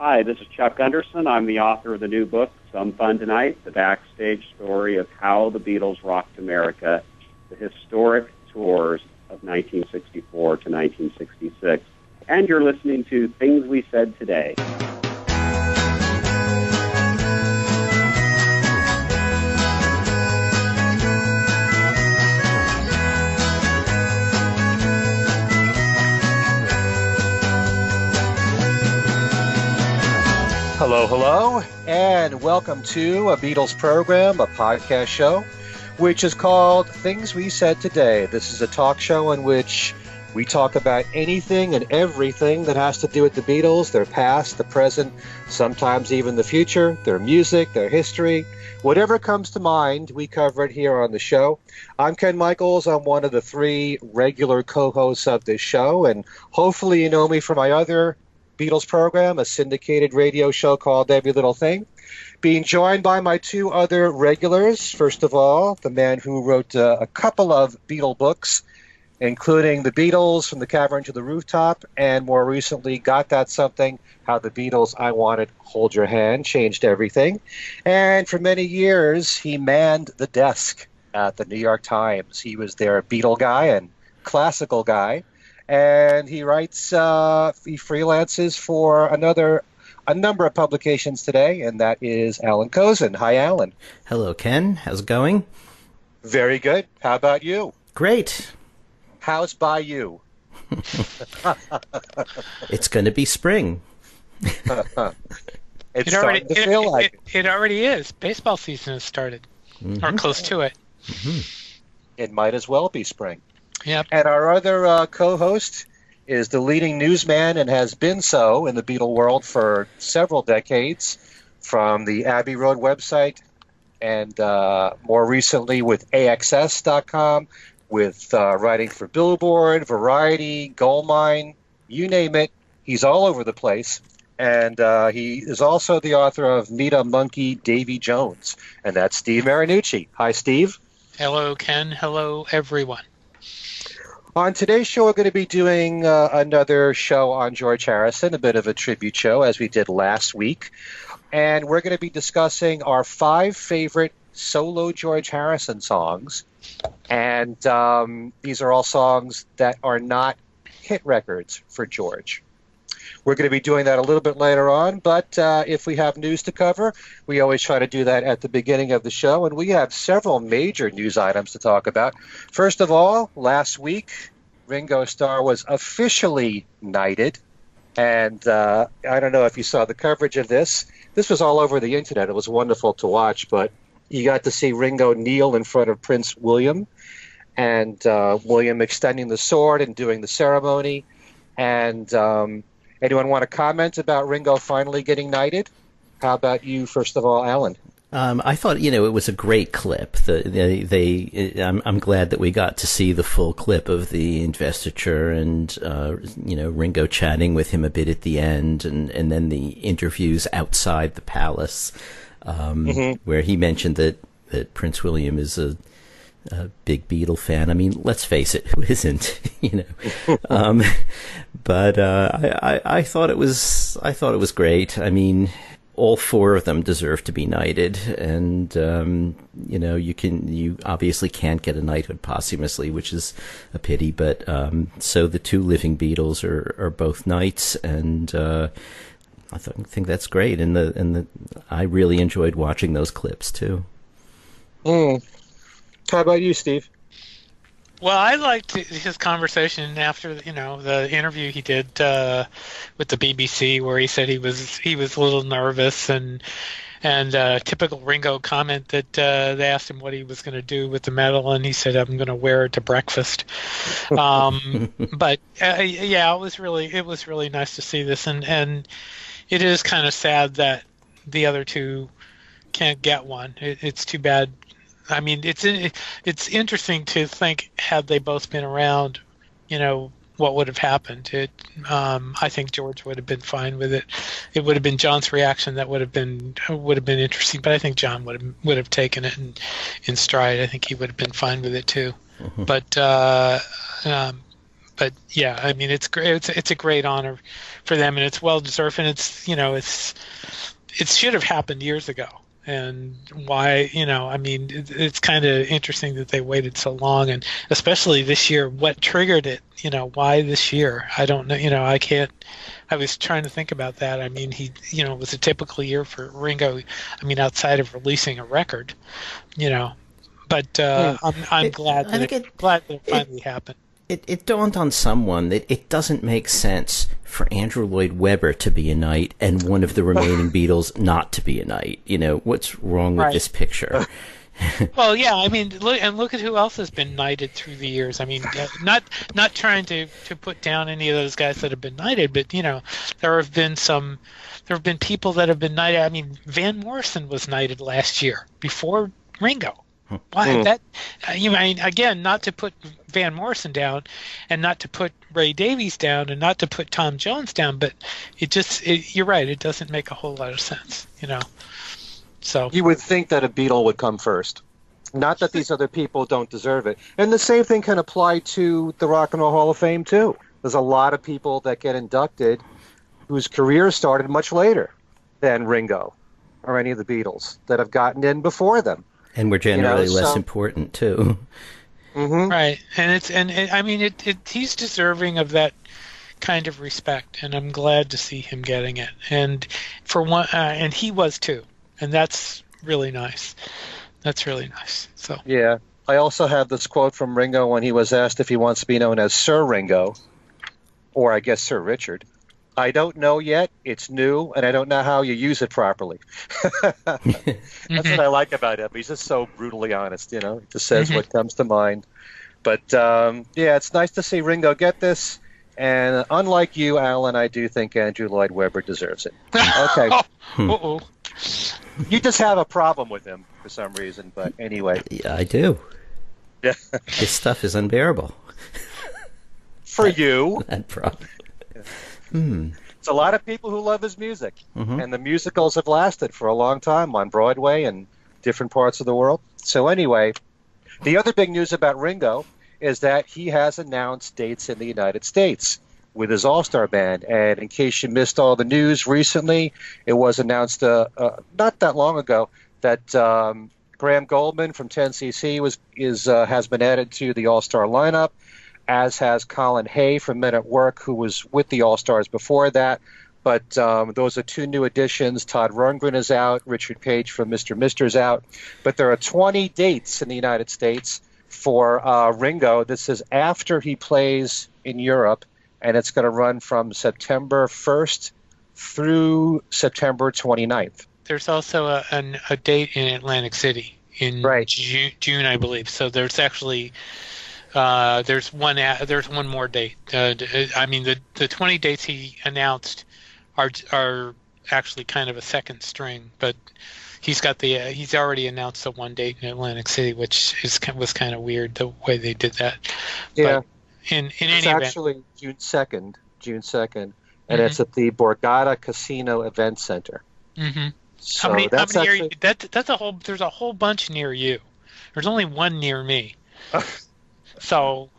Hi, this is Chuck Gunderson. I'm the author of the new book, Some Fun Tonight, the backstage story of how the Beatles rocked America, the historic tours of 1964 to 1966. And you're listening to Things We Said Today. Hello, hello, and welcome to a Beatles program, a podcast show, which is called Things We Said Today. This is a talk show in which we talk about anything and everything that has to do with the Beatles, their past, the present, sometimes even the future, their music, their history. Whatever comes to mind, we cover it here on the show. I'm Ken Michaels. I'm one of the three regular co-hosts of this show, and hopefully you know me from my other Beatles program, a syndicated radio show called Every Little Thing. Being joined by my two other regulars. First of all, the man who wrote a couple of Beatle books, including The Beatles, From the Cavern to the Rooftop, and more recently, Got That Something, How the Beatles, I Want It, Hold Your Hand, Changed Everything. And for many years, he manned the desk at the New York Times. He was their Beatle guy and classical guy. And he writes, he freelances for a number of publications today, and that is Alan Kozin. Hi, Alan. Hello, Ken. How's it going? Very good. How about you? Great. How's by you? It's going to be spring. It's starting to feel like it. It already is. Baseball season has started, or close to it. Mm-hmm. It might as well be spring. Yep. And our other co-host is the leading newsman and has been so in the Beatle world for several decades, from the Abbey Road website and more recently with AXS.com, with writing for Billboard, Variety, Goldmine, you name it. He's all over the place. And he is also the author of Meet a Monkey, Davy Jones. And that's Steve Marinucci. Hi, Steve. Hello, Ken. Hello, everyone. On today's show, we're going to be doing another show on George Harrison, a bit of a tribute show, as we did last week. And we're going to be discussing our 5 favorite solo George Harrison songs. And these are all songs that are not hit records for George. We're going to be doing that a little bit later on, but if we have news to cover, we always try to do that at the beginning of the show, and we have several major news items to talk about. First of all, last week, Ringo Starr was officially knighted, and I don't know if you saw the coverage of this. This was all over the internet. It was wonderful to watch, but you got to see Ringo kneel in front of Prince William, and William extending the sword and doing the ceremony, and anyone want to comment about Ringo finally getting knighted? How about you, first of all, Alan? I thought, it was a great clip. I'm glad that we got to see the full clip of the investiture and, Ringo chatting with him a bit at the end, and then the interviews outside the palace, where he mentioned that Prince William is a big Beatle fan. I mean, let's face it, who isn't? But I thought it was great. I mean, all 4 of them deserve to be knighted, and you obviously can't get a knighthood posthumously, which is a pity. But so the 2 living Beatles are both knights, and I think that's great. And I really enjoyed watching those clips too. How about you, Steve? Well, I liked his conversation after, the interview he did with the BBC, where he said he was a little nervous, and typical Ringo comment that they asked him what he was going to do with the medal, and he said, "I'm going to wear it to breakfast." But it was really nice to see this, and it is kind of sad that the other 2 can't get one. It's too bad. I mean, it's interesting to think, had they both been around, what would have happened. I think George would have been fine with it. It would have been John's reaction that would have been interesting, but I think John would have taken it in stride. I think he would have been fine with it too. Mm-hmm. But But yeah, I mean, it's great. It's a great honor for them, and it's well deserved. And it should have happened years ago. And why, I mean, it's kind of interesting that they waited so long, and especially this year. What triggered it? Why this year? I don't know. I can't. I was trying to think about that. I mean, it was a typical year for Ringo. I mean, outside of releasing a record, But I'm glad that it finally happened. It dawned on someone that it doesn't make sense for Andrew Lloyd Webber to be a knight and one of the remaining Beatles not to be a knight. What's wrong with this picture? Well, yeah, I mean, look at who else has been knighted through the years. I mean, not trying to put down any of those guys that have been knighted, but there have been people that have been knighted. I mean, Van Morrison was knighted last year before Ringo. Why that? Mean, again, not to put Van Morrison down, and not to put Ray Davies down, and not to put Tom Jones down, but you're right. It doesn't make a whole lot of sense, So you would think that a Beatle would come first. Not that these other people don't deserve it. And the same thing can apply to the Rock and Roll Hall of Fame too. There's a lot of people that get inducted whose careers started much later than Ringo or any of the Beatles that have gotten in before them. And we're generally less important too. Mm-hmm. Right, and he's deserving of that kind of respect, and I'm glad to see him getting it. And for one, and he was too, and that's really nice. That's really nice. So yeah, I also have this quote from Ringo when he was asked if he wants to be known as Sir Ringo, or I guess Sir Richard. I don't know yet. It's new, and I don't know how you use it properly. That's what I like about him. He's just so brutally honest, He just says what comes to mind. But, yeah, it's nice to see Ringo get this. And unlike you, Alan, I do think Andrew Lloyd Webber deserves it. Okay. Uh-oh. You just have a problem with him for some reason, but anyway. Yeah, I do. Yeah. His stuff is unbearable. For you. That problem. It's a lot of people who love his music, and the musicals have lasted for a long time on Broadway and different parts of the world. So anyway, the other big news about Ringo is that he has announced dates in the United States with his All-Star Band. And in case you missed all the news recently, it was announced not that long ago that Graham Goldman from 10cc has been added to the All-Star lineup, as has Colin Hay from Men at Work, who was with the All-Stars before that. But those are two new additions. Todd Rundgren is out. Richard Page from Mr. Mister's out. But there are 20 dates in the United States for Ringo. This is after he plays in Europe, and it's going to run from September 1st through September 29th. There's also a date in Atlantic City in June, I believe. So there's actually... there's one more date. I mean, the 20 dates he announced are actually kind of a second string, but he's already announced the one date in Atlantic City, which was kind of weird the way they did that. Yeah, but in any it's event, actually June 2nd, and it's at the Borgata Casino Event Center. Mm-hmm. So how many that's near you? That's a whole. There's a whole bunch near you. There's only one near me. So,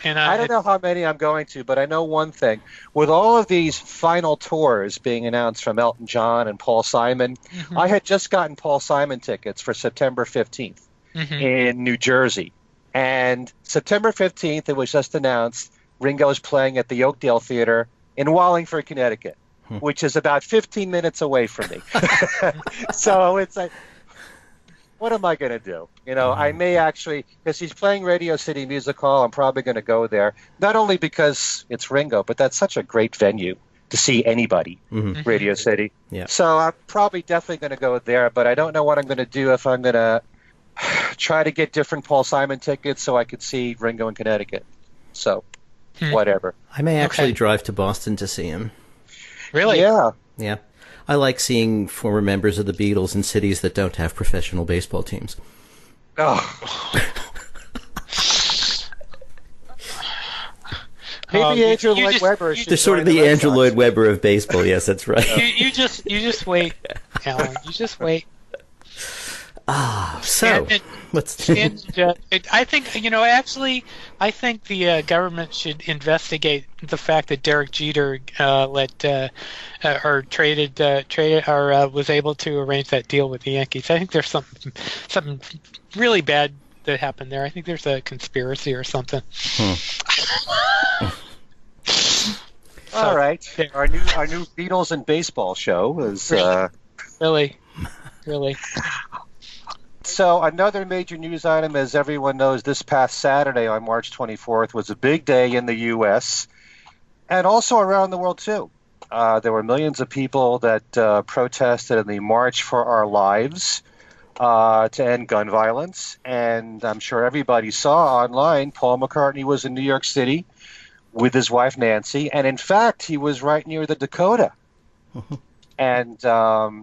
and I don't know how many I'm going to, but I know one thing. With all of these final tours being announced from Elton John and Paul Simon, I had just gotten Paul Simon tickets for September 15th in New Jersey. And September 15th, it was just announced, Ringo is playing at the Oakdale Theater in Wallingford, Connecticut, which is about 15 minutes away from me. So it's like... what am I going to do? I may actually, because he's playing Radio City Music Hall, I'm probably going to go there. Not only because it's Ringo, but that's such a great venue to see anybody, Radio City. Yeah. So I'm probably definitely going to go there, but I don't know what I'm going to do if I'm going to try to get different Paul Simon tickets so I could see Ringo in Connecticut. So, whatever. I may actually drive to Boston to see him. Really? Yeah. Yeah. I like seeing former members of the Beatles in cities that don't have professional baseball teams. Oh. Maybe Andrew Lloyd Webber should. They're sort of the Andrew Lloyd Webber of baseball. Yes, that's right. You just wait, Alan. You just wait. So what's I think I think the government should investigate the fact that Derek Jeter was able to arrange that deal with the Yankees. I think there's something really bad that happened there. I think there's a conspiracy or something. All right, our new Beatles and baseball show is really. So another major news item, as everyone knows, this past Saturday on March 24th was a big day in the U.S. and also around the world too. There were millions of people that protested in the March for Our Lives to end gun violence, and I'm sure everybody saw online Paul McCartney was in New York City with his wife Nancy, and in fact he was right near the Dakota, and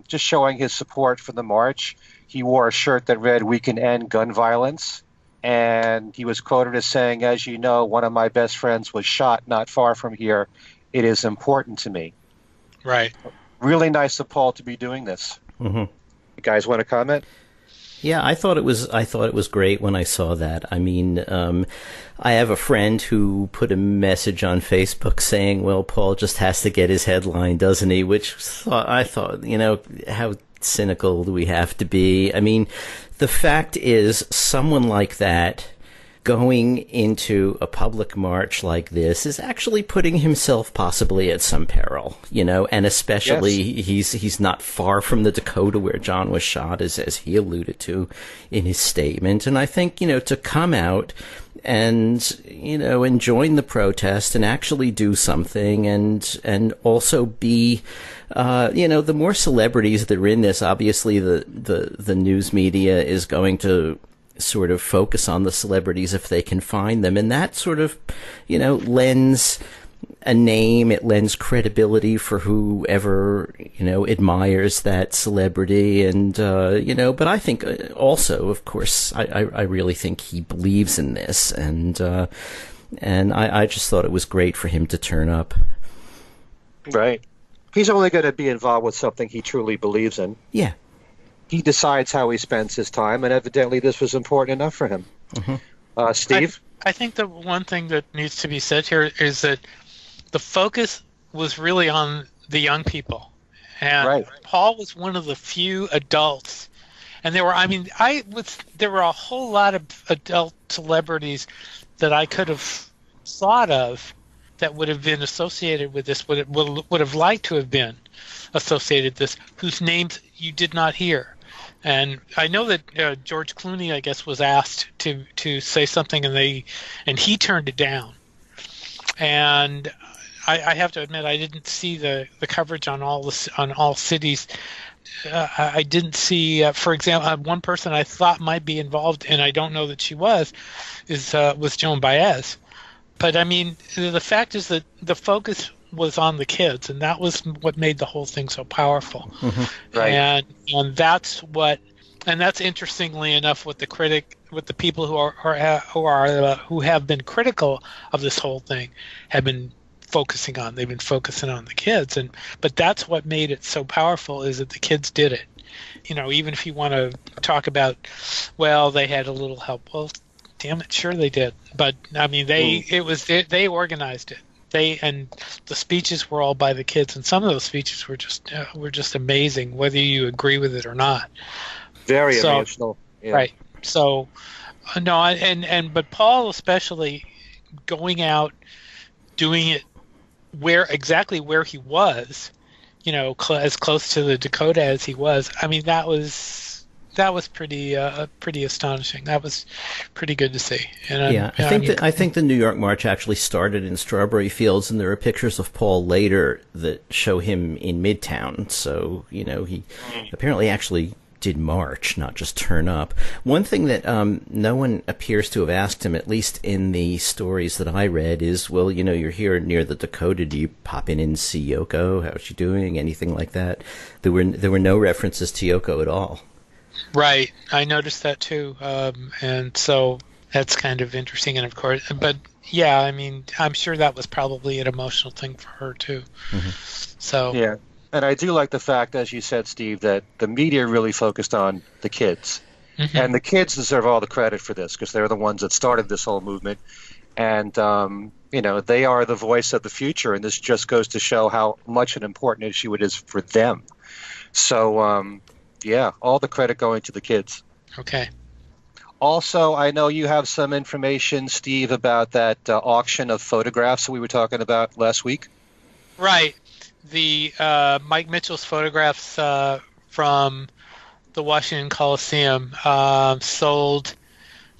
just showing his support for the march. He wore a shirt that read, "We can end gun violence," and he was quoted as saying, "As you know, one of my best friends was shot not far from here. It is important to me." Right. Really nice of Paul to be doing this. You guys want to comment? Yeah, I thought it was great when I saw that. I mean, I have a friend who put a message on Facebook saying, "Well, Paul just has to get his headline, doesn't he?" Which I thought, how cynical do we have to be? I mean, the fact is, someone like that going into a public march like this is actually putting himself possibly at some peril, and especially he's not far from the Dakota where John was shot, as he alluded to in his statement. And I think, to come out and, and join the protest and actually do something and also be, the more celebrities that are in this, obviously the news media is going to sort of focus on the celebrities if they can find them, and that sort of lends a name, it lends credibility for whoever admires that celebrity, and but I think also, of course, I really think he believes in this, and I just thought it was great for him to turn up. Right. He's only going to be involved with something he truly believes in. Yeah. He decides how he spends his time, and evidently this was important enough for him. Steve? I think the one thing that needs to be said here is that the focus was really on the young people. And Paul was one of the few adults. And there were a whole lot of adult celebrities that I could have thought of that would have been associated with this, would have liked to have been associated with this, whose names you did not hear. And I know that George Clooney, I guess, was asked to say something, and he turned it down. And I have to admit, I didn't see the coverage on all cities. I didn't see, for example, one person I thought might be involved, and I don't know that she was Joan Baez. But I mean, the fact is that the focus was on the kids, and that was what made the whole thing so powerful. Right. And that's interestingly enough what the people who have been critical of this whole thing have been focusing on. They've been focusing on the kids, but that's what made it so powerful, is that the kids did it. Even if you want to talk about, well, they had a little help. Well, damn it, sure they did. But I mean, they organized it. And the speeches were all by the kids, and some of those speeches were just amazing, whether you agree with it or not. Very emotional. Yeah. Right. So, no, but Paul especially going out, doing it exactly where he was, as close to the Dakota as he was. I mean, that was pretty astonishing. That was pretty good to see. And I think the New York March actually started in Strawberry Fields, and there are pictures of Paul later that show him in Midtown. So he apparently actually did march, not just turn up. One thing that no one appears to have asked him, at least in the stories that I read, is, well, you're here near the Dakota. Do you pop in and see Yoko? How's she doing? Anything like that? There were no references to Yoko at all. Right, I noticed that too, and so that's kind of interesting. And of course, but yeah, I mean, I'm sure that was probably an emotional thing for her too. So yeah, and I do like the fact, as you said, Steve, that the media really focused on the kids. Mm-hmm. And the kids deserve all the credit for this because they're the ones that started this whole movement. And, they are the voice of the future, and this just goes to show how much an important issue it is for them. So, all the credit going to the kids. Okay. Also, I know you have some information, Steve, about that auction of photographs that we were talking about last week. Right. The Mike Mitchell's photographs from the Washington Coliseum sold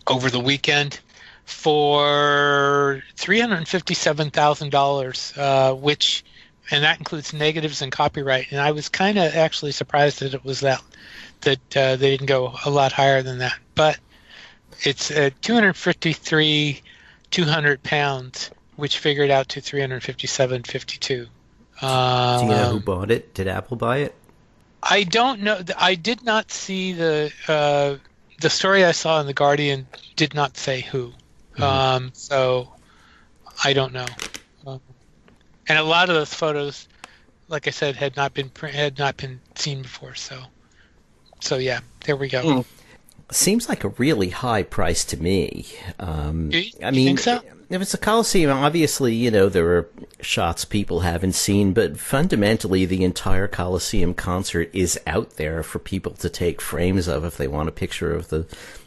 over the weekend for $357,000, and that includes negatives and copyright. And I was kind of actually surprised that it was that they didn't go a lot higher than that. But it's 200 pounds, which figured out to 357.52. Do you know who bought it? Did Apple buy it? I don't know. I did not see the story I saw in The Guardian did not say who. Mm-hmm. So I don't know. And a lot of those photos, like I said, had not been seen before. So yeah, there we go. Seems like a really high price to me. You think so? If it's a Coliseum, obviously, there are shots people haven't seen, but fundamentally the entire Coliseum concert is out there for people to take frames of if they want a picture of the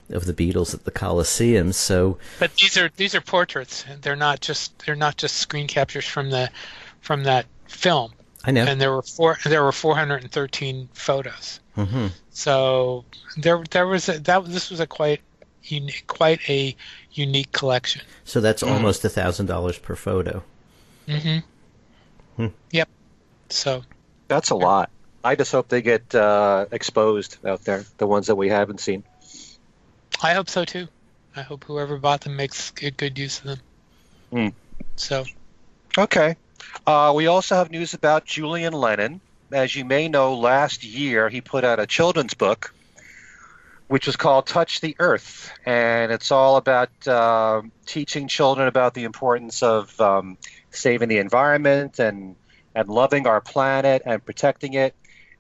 Beatles at the Coliseum. So, but these are portraits. They're not just screen captures from that film. I know. And there were 413 photos. Mm-hmm. So this was a quite a unique collection. So that's almost $1,000 per photo. Mm-hmm. Yep. So that's a lot. I just hope they get exposed out there, the ones that we haven't seen. I hope so too. I hope whoever bought them makes good use of them. So, okay. We also have news about Julian Lennon. As you may know, last year he put out a children's book, which was called Touch the Earth, and it's all about teaching children about the importance of saving the environment and loving our planet and protecting it.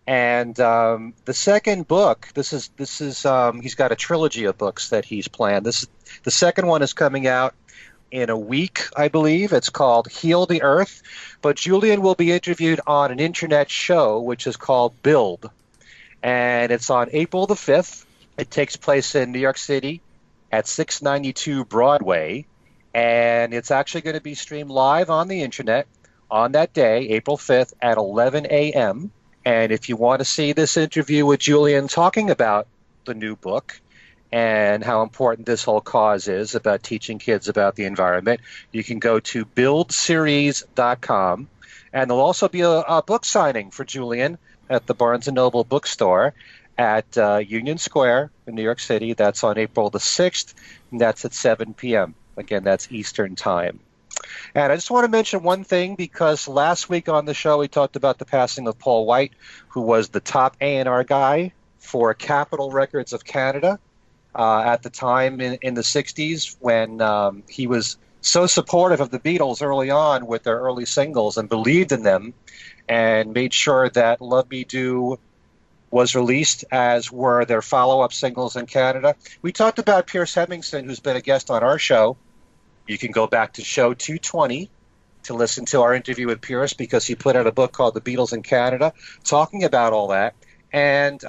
And the second book, this is he's got a trilogy of books that he's planned. The second one is coming out in a week, I believe. It's called Heal the Earth. But Julian will be interviewed on an internet show, which is called Build. And it's on April the 5th. It takes place in New York City at 692 Broadway. And it's actually going to be streamed live on the internet on that day, April 5th at 11 a.m. And if you want to see this interview with Julian talking about the new book and how important this whole cause is about teaching kids about the environment, you can go to buildseries.com. And there'll also be a book signing for Julian at the Barnes & Noble bookstore at Union Square in New York City. That's on April the 6th, and that's at 7 p.m. Again, that's Eastern Time. And I just want to mention one thing, because last week on the show we talked about the passing of Paul White, who was the top A&R guy for Capitol Records of Canada at the time in the 60s, when he was so supportive of the Beatles early on with their early singles and believed in them and made sure that Love Me Do was released, as were their follow-up singles in Canada. We talked about Pierce Hemmingson, who's been a guest on our show. You can go back to show 220 to listen to our interview with Pierce, because he put out a book called The Beatles in Canada, talking about all that. And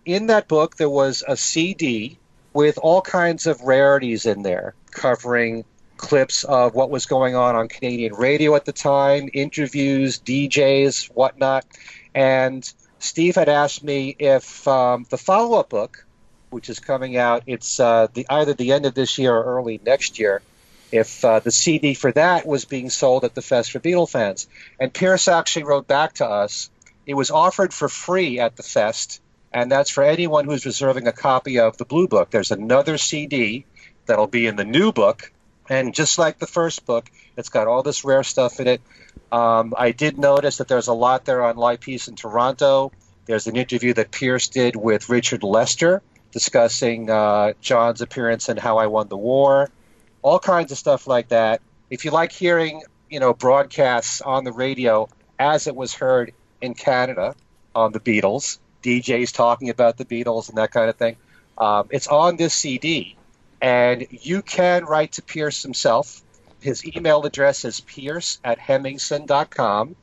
in that book, there was a CD with all kinds of rarities in there, covering clips of what was going on Canadian radio at the time, interviews, DJs, whatnot. And Steve had asked me if the follow-up book, which is coming out, it's either the end of this year or early next year, if the CD for that was being sold at the Fest for Beatle fans. And Pierce actually wrote back to us. It was offered for free at the Fest, and that's for anyone who's reserving a copy of the Blue Book. There's another CD that'll be in the new book, and just like the first book, it's got all this rare stuff in it. I did notice that there's a lot there on Live Peace in Toronto. There's an interview that Pierce did with Richard Lester discussing John's appearance in How I Won the War. All kinds of stuff like that. If you like hearing, broadcasts on the radio as it was heard in Canada on the Beatles, DJs talking about the Beatles and that kind of thing, It's on this CD, and you can write to Pierce himself. His email address is pierce@hemmingsen.com.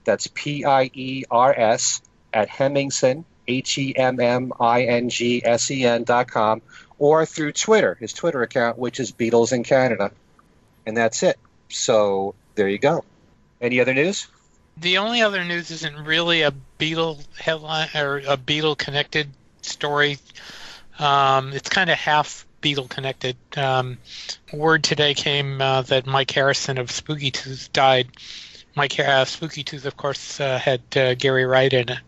That's Piers at Hemmingsen, HEMMINGSEN.com, or through Twitter, his Twitter account, which is Beatles in Canada. And that's it. So there you go. Any other news? The only other news isn't really a Beatle headline or a Beatle connected story. It's kind of half Beatle connected. Word today came that Mike Harrison of Spooky Tooth died. Spooky Tooth, of course, had Gary Wright in it.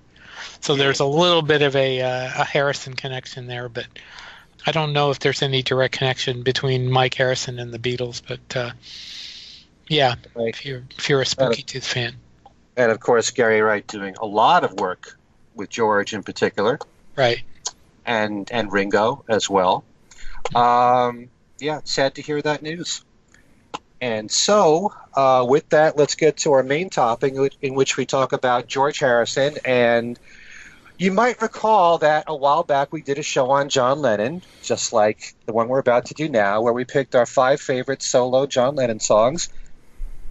So there's a little bit of a Harrison connection there, but I don't know if there's any direct connection between Mike Harrison and the Beatles. But yeah, Right. if you're a Spooky Tooth fan. And of course, Gary Wright doing a lot of work with George in particular. Right. And Ringo as well. Yeah, sad to hear that news. And so, with that, let's get to our main topic, in which we talk about George Harrison. And you might recall that a while back we did a show on John Lennon, just like the one we're about to do now, where we picked our 5 favorite solo John Lennon songs.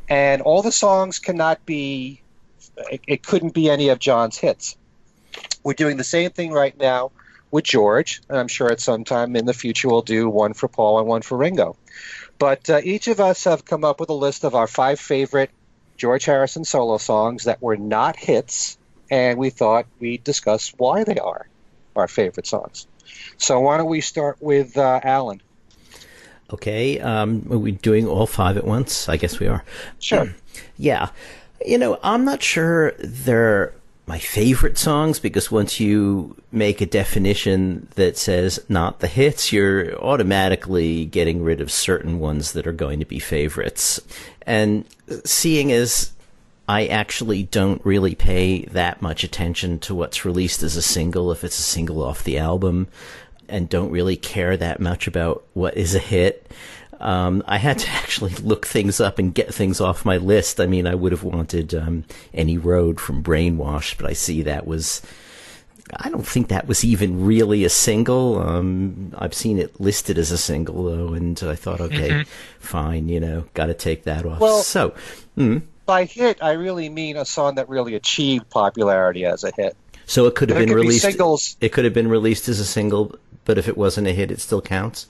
And all the songs cannot be, it couldn't be any of John's hits. We're doing the same thing right now with George, and I'm sure at some time in the future we'll do one for Paul and one for Ringo. But each of us have come up with a list of our 5 favorite George Harrison solo songs that were not hits, and we thought we'd discuss why they are our favorite songs. So why don't we start with Alan? Okay, are we doing all 5 at once? I guess we are. Sure. Yeah. You know, I'm not sure they're my favorite songs, because once you make a definition that says not the hits, you're automatically getting rid of certain ones that are going to be favorites. And seeing as I actually don't really pay that much attention to what's released as a single, if it's a single off the album, and don't really care that much about what is a hit, I had to actually look things up and get things off my list. I mean, I would have wanted Any Road from Brainwash, but I see that was... I don't think that was even really a single. I've seen it listed as a single, though, and I thought, okay, fine, got to take that off. Well, so, by hit, I really mean a song that really achieved popularity as a hit. So it could have been released. Singles. It could have been released as a single, but if it wasn't a hit, it still counts.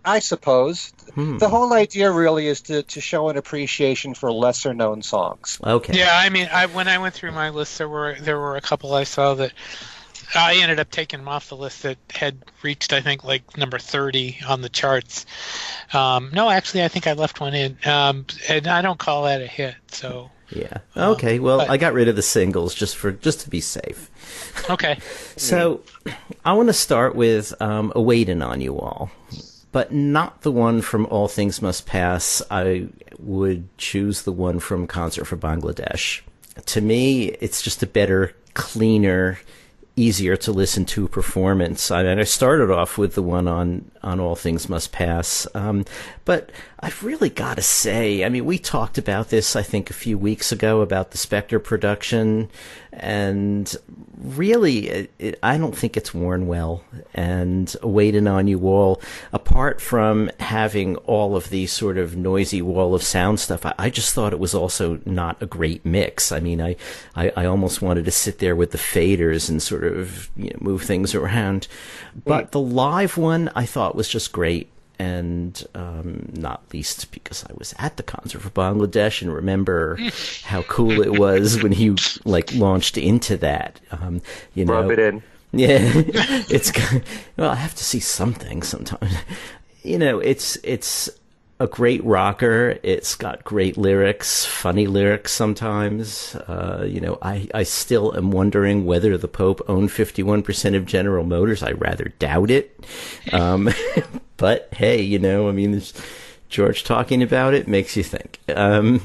I suppose. The whole idea really is to show an appreciation for lesser known songs. Okay. Yeah, I mean, when I went through my list, there were a couple I saw that I ended up taking them off the list that had reached, I think, like number 30 on the charts. No, actually, I think I left one in, and I don't call that a hit. So. Yeah. Okay. Well, I got rid of the singles just to be safe. Okay. So, I want to start with "A Waitin' on You All," but not the one from All Things Must Pass. I would choose the one from Concert for Bangladesh. To me, it's just a better, cleaner, easier to listen to performance. I mean, I started off with the one on All Things Must Pass, but I've really got to say, I mean, we talked about this, I think, a few weeks ago about the Spectre production, and really, I don't think it's worn well. And Waiting on You All, apart from having all of the sort of noisy wall of sound stuff, I just thought it was also not a great mix. I mean, I almost wanted to sit there with the faders and sort of move things around. But the live one I thought was just great. And not least because I was at the Concert for Bangladesh and remember how cool it was when he launched into that. Rub it in. Yeah, it's well. I have to see something sometimes. It's a great rocker. It's got great lyrics, funny lyrics sometimes. I still am wondering whether the Pope owned 51% of General Motors. I rather doubt it. But hey, I mean, George talking about it makes you think. Alan,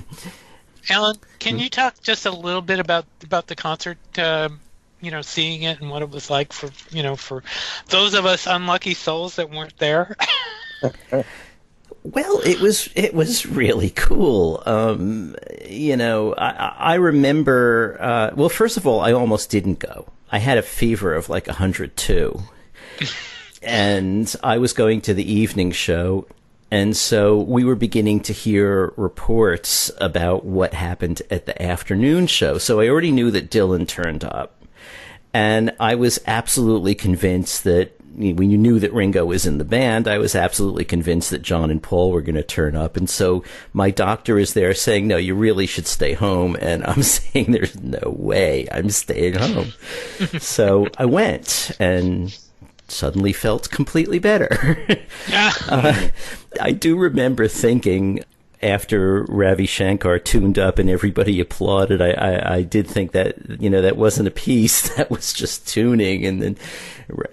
can you talk just a little bit about the concert? Seeing it and what it was like for those of us unlucky souls that weren't there. Well, it was really cool. I remember. Well, first of all, I almost didn't go. I had a fever of 102. and I was going to the evening show. And so we were beginning to hear reports about what happened at the afternoon show. So I already knew that Dylan turned up. And I was absolutely convinced that when you knew that Ringo was in the band, I was absolutely convinced that John and Paul were going to turn up. And so my doctor is there saying, no, you really should stay home. And I'm saying, there's no way I'm staying home. So I went and suddenly felt completely better. I do remember thinking, after Ravi Shankar tuned up and everybody applauded, I did think that, that wasn't a piece, that was just tuning. And then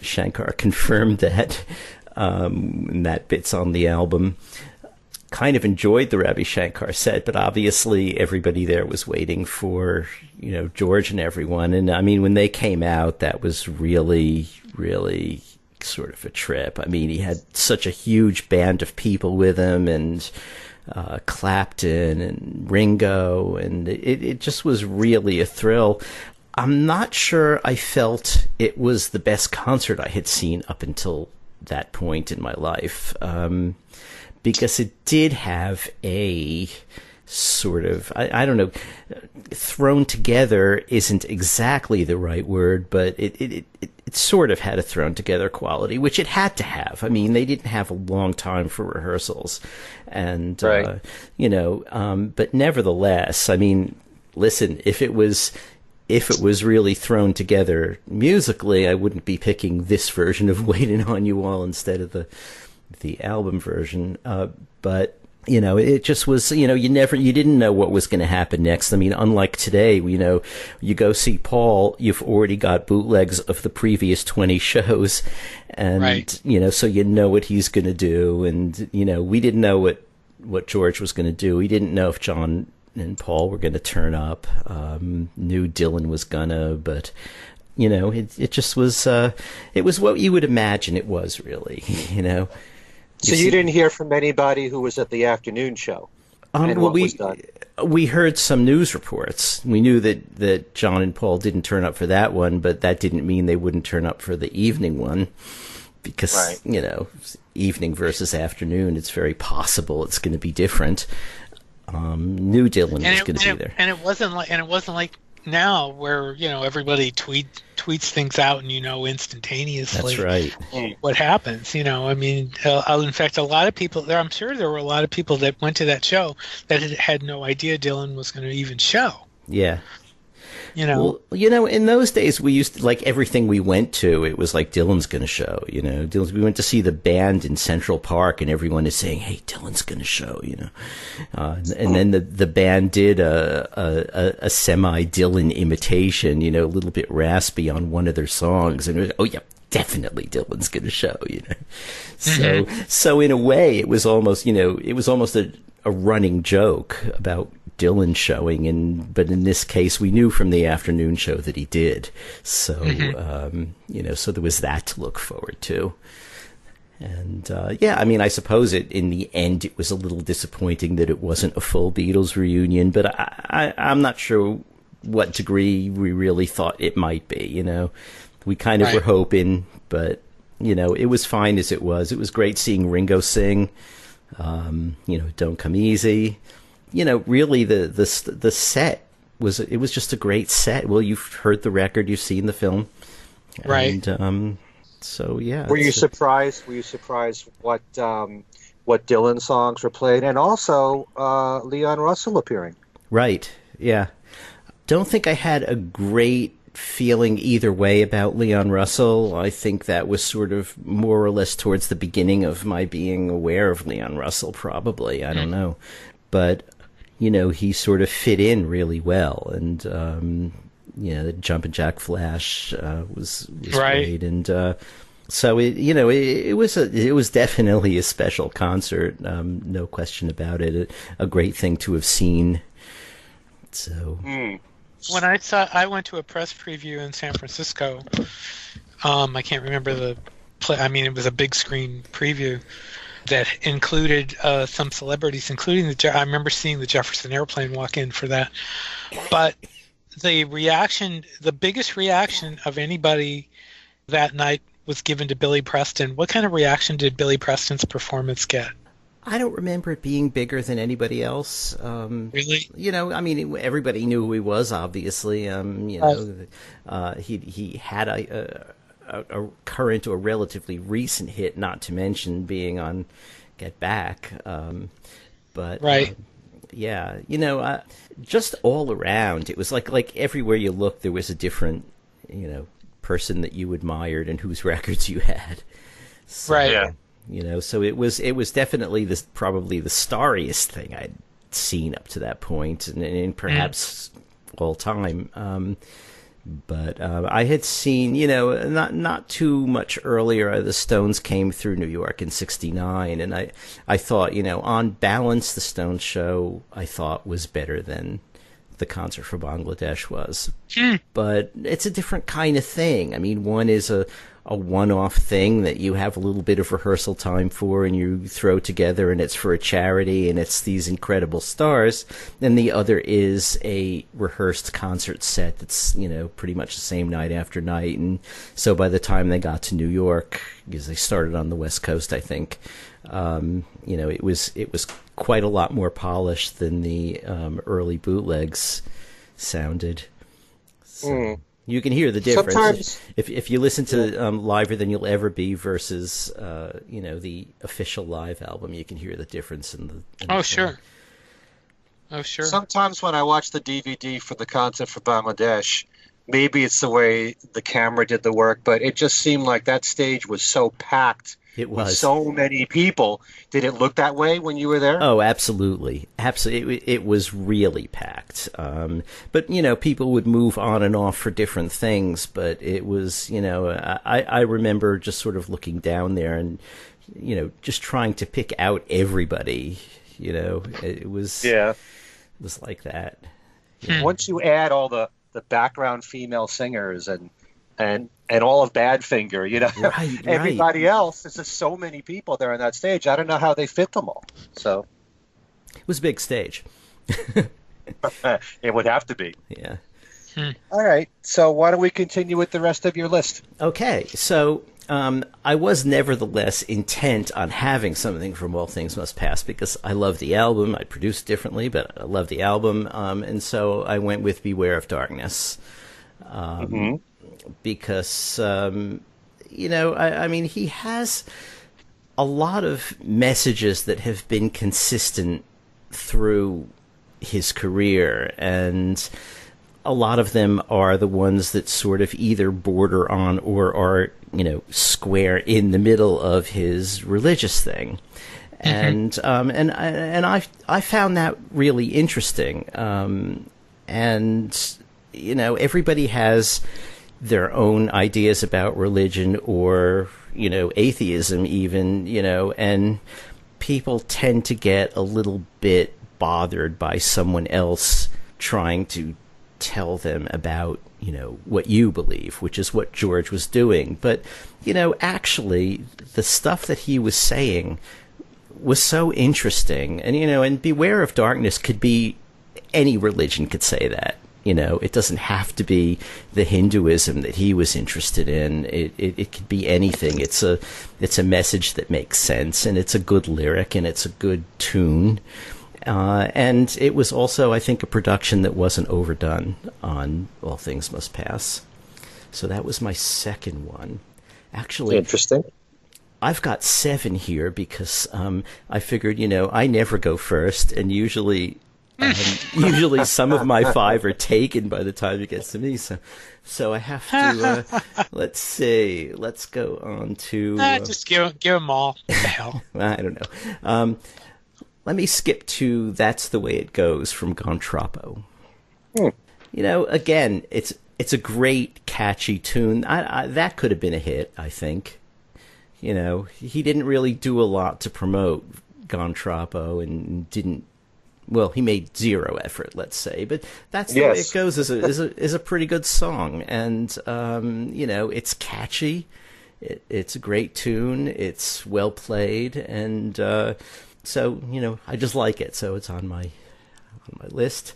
Shankar confirmed that, and that bit's on the album. Kind of enjoyed the Ravi Shankar set, but obviously everybody there was waiting for, George and everyone. And I mean, when they came out, that was really, really sort of a trip. I mean, he had such a huge band of people with him, and Clapton and Ringo, and it just was really a thrill. I'm not sure I felt it was the best concert I had seen up until that point in my life, because it did have a sort of, I don't know, thrown together isn't exactly the right word, but it sort of had a thrown together quality, which it had to have. I mean, they didn't have a long time for rehearsals, and right. But nevertheless, I mean, listen, if it was really thrown together musically, I wouldn't be picking this version of "Waiting on You All" instead of the album version. But it just was, you didn't know what was going to happen next. I mean, unlike today, you go see Paul, you've already got bootlegs of the previous 20 shows, and, right. So you know what he's going to do. And, we didn't know what George was going to do. We didn't know if John and Paul were going to turn up. Knew Dylan was gonna, but, it just was, it was what you would imagine it was, really, So you didn't hear from anybody who was at the afternoon show? We heard some news reports. We knew that John and Paul didn't turn up for that one, but that didn't mean they wouldn't turn up for the evening one, because, right. Evening versus afternoon, it's very possible it's going to be different. Knew Dylan was going to be there. And it wasn't like now where, everybody tweets things out and instantaneously. That's right. What happens, I mean, in fact, a lot of people there, I'm sure there were a lot of people that went to that show that had no idea Dylan was going to even show. Yeah. Well, in those days, we used to, like, everything we went to, it was like Dylan's going to show, we went to see the band in Central Park, and everyone is saying, hey, Dylan's going to show, and then the band did a semi-Dylan imitation, a little bit raspy on one of their songs, and it was, oh, yeah, definitely Dylan's going to show, So in a way, it was almost, a running joke about Dylan showing, but in this case, we knew from the afternoon show that he did. So, so there was that to look forward to. And, I mean, I suppose in the end, it was a little disappointing that it wasn't a full Beatles reunion, but I'm not sure what degree we really thought it might be, We kind of were hoping, but, it was fine as it was. It was great seeing Ringo sing, Don't Come Easy. Really the set was just a great set. Well, you've heard the record, you've seen the film, right? And so yeah. Were you surprised? Were you surprised what Dylan songs were played, and also Leon Russell appearing? Right. Yeah. Don't think I had a great feeling either way about Leon Russell. I think that was sort of more or less towards the beginning of my being aware of Leon Russell. Probably, I don't know, but. He sort of fit in really well, and the Jumpin' Jack Flash was right. great, and so it was definitely a special concert, no question about it. A great thing to have seen. So when I went to a press preview in San Francisco. I can't remember the play. I mean, it was a big screen preview that included some celebrities, including I remember seeing the Jefferson Airplane walk in for that. But the biggest reaction of anybody that night was given to Billy Preston. What kind of reaction did Billy Preston's performance get? I don't remember it being bigger than anybody else. Really? I mean, everybody knew who he was, obviously. He had a current or relatively recent hit, not to mention being on Get Back. But right. Just all around, it was like everywhere you looked, there was a different, person that you admired and whose records you had. So, right. Yeah. So it was definitely probably the starriest thing I'd seen up to that point, and perhaps all time. But I had seen, not too much earlier, the Stones came through New York in '69, and I thought, on balance, the Stones show I thought was better than the concert for Bangladesh was. But it's a different kind of thing. I mean, one is a one-off thing that you have a little bit of rehearsal time for and you throw together, and it's for a charity and it's these incredible stars. And the other is a rehearsed concert set that's, pretty much the same night after night. And so by the time they got to New York, because they started on the West Coast, I think, it was quite a lot more polished than the early bootlegs sounded. So, you can hear the difference. Sometimes, if you listen to Liver Than You'll Ever Be versus the official live album, you can hear the difference in the Sure. Sometimes when I watch the DVD for the concert for Bangladesh, maybe it's the way the camera did the work, but it just seemed like that stage was so packed. It was. With so many people. Did it look that way when you were there? Oh, absolutely. Absolutely. It was really packed. But, people would move on and off for different things. But it was, I remember just sort of looking down there and, just trying to pick out everybody. It was like that. Once you add all the background female singers and all of Badfinger, Right, everybody else. There's just so many people there on that stage. I don't know how they fit them all. So it was a big stage. It would have to be. Yeah. All right. So why don't we continue with the rest of your list? Okay. So I was nevertheless intent on having something from All Things Must Pass because I love the album. I produced differently, but I love the album. And so I went with Beware of Darkness. Because, I mean, he has a lot of messages that have been consistent through his career, and a lot of them are the ones that sort of either border on or are, square in the middle of his religious thing. And I found that really interesting. Everybody has their own ideas about religion or, atheism even, and people tend to get a little bit bothered by someone else trying to tell them about, what you believe, which is what George was doing. But, actually, the stuff that he was saying was so interesting. And Beware of Darkness could be, any religion could say that. It doesn't have to be the Hinduism that he was interested in. It could be anything. It's a message that makes sense, and it's a good lyric, and it's a good tune. And it was also, I think, a production that wasn't overdone on All Things Must Pass. So that was my second one. Actually, interesting. I've got 7 here because I figured, I never go first, and usually some of my 5 are taken by the time it gets to me. So I have to, let's see, let's go on to... just give them all. What the hell? I don't know. Let me skip to That's the Way It Goes from Gontrapo. Again, it's a great, catchy tune. That could have been a hit, I think. He didn't really do a lot to promote Gontrapo and didn't... Well, he made 0 effort, let's say, but That's the Way It Goes is a pretty good song, and it's catchy, it's a great tune, it's well played, and so I just like it, so it's on my list.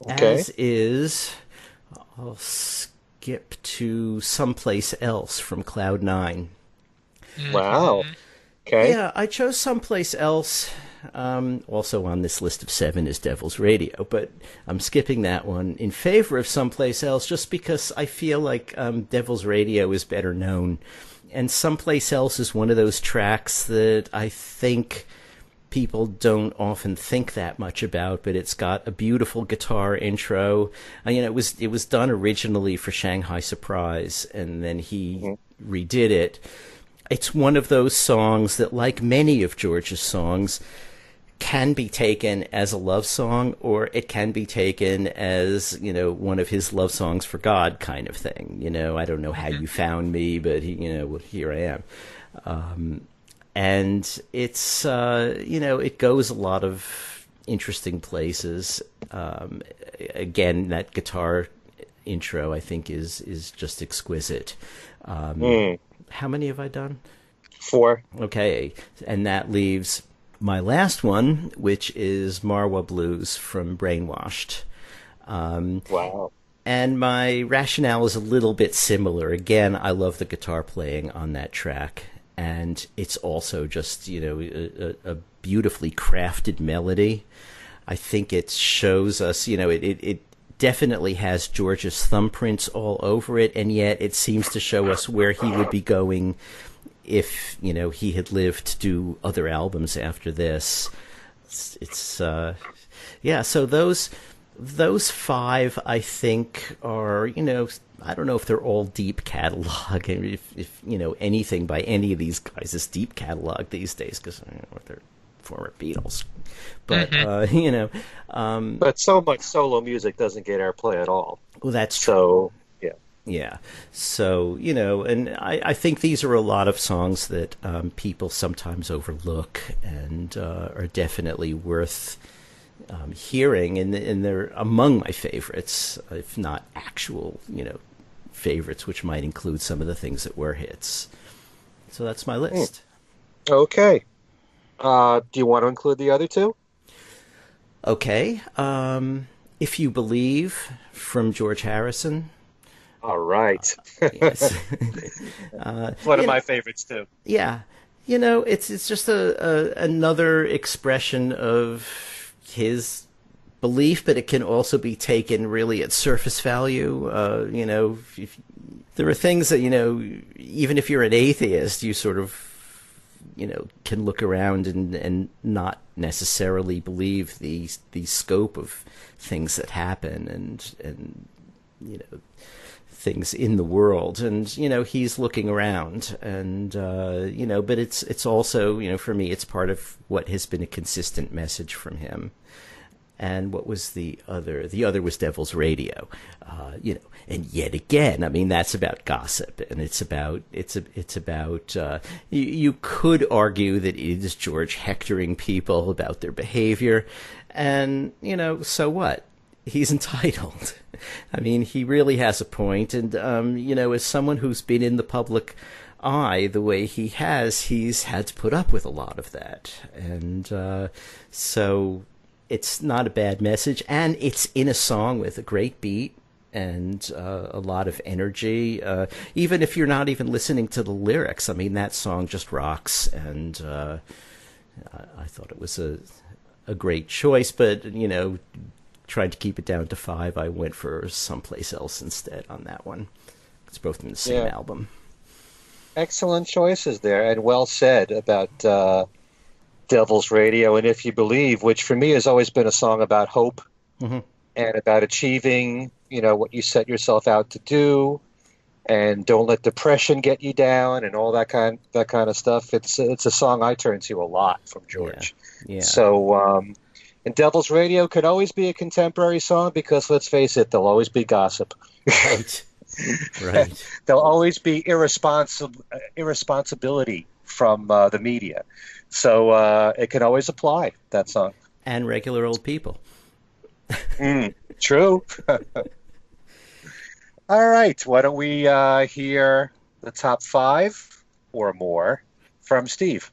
Okay. As is, I'll skip skip to Someplace Else from Cloud Nine. Wow. Okay. Yeah, I chose Someplace Else. Also on this list of 7 is Devil's Radio, but I'm skipping that one in favor of Someplace Else just because I feel like Devil's Radio is better known. And Someplace Else is one of those tracks that I think people don't often think that much about, but it's got a beautiful guitar intro. It was done originally for Shanghai Surprise, and then he redid it. It's one of those songs that, like many of George's songs, can be taken as a love song, or it can be taken as, one of his love songs for God kind of thing. I don't know how you found me, but here I am. And it's, it goes a lot of interesting places. Again, that guitar intro, I think, is just exquisite. How many have I done? 4. Okay, and that leaves my last one, which is Marwa Blues from Brainwashed. Wow. And my rationale is a little bit similar. Again, I love the guitar playing on that track. And it's also just, a beautifully crafted melody. I think it shows us, it definitely has George's thumbprints all over it, and yet it seems to show us where he would be going if, he had lived to do other albums after this. So those 5, I think, are, I don't know if they're all deep catalog, if anything by any of these guys is deep catalog these days, because I don't know if they're former Beatles. But, but so much solo music doesn't get airplay at all. Well, that's true. So, yeah. Yeah. So, and I think these are a lot of songs that people sometimes overlook and are definitely worth hearing, and they're among my favorites, if not actual, favorites, which might include some of the things that were hits. So that's my list. Okay. Do you want to include the other 2? Okay. If You Believe from George Harrison. All right. Yes. One of my favorites too. Yeah. It's just another expression of his belief, but it can also be taken really at surface value. There are things that, even if you're an atheist, you sort of, can look around and not necessarily believe the scope of things that happen and things in the world. And, he's looking around and, but it's also, for me, it's part of what has been a consistent message from him. And what was the other? The other was Devil's Radio, and yet again, I mean, that's about gossip, and it's about you could argue that it is George hectoring people about their behavior, and so what? He's entitled. I mean, he really has a point, and as someone who's been in the public eye the way he has, he's had to put up with a lot of that, and so. It's not a bad message, and it's in a song with a great beat and a lot of energy. Even if you're not even listening to the lyrics, I mean, that song just rocks, and I thought it was a great choice. But, tried to keep it down to 5. I went for Someplace Else instead on that one. It's both in the same album. Excellent choices there, and well said about Devil's Radio and If You Believe, which for me has always been a song about hope and about achieving, what you set yourself out to do, and don't let depression get you down and all that kind of stuff. It's a song I turn to a lot from George. Yeah. So, and Devil's Radio could always be a contemporary song because, let's face it, there'll always be gossip. Right. Right. There'll always be irresponsibility from the media. So it can always apply, that song. And regular old people. True. All right. Why don't we hear the top 5 or more from Steve?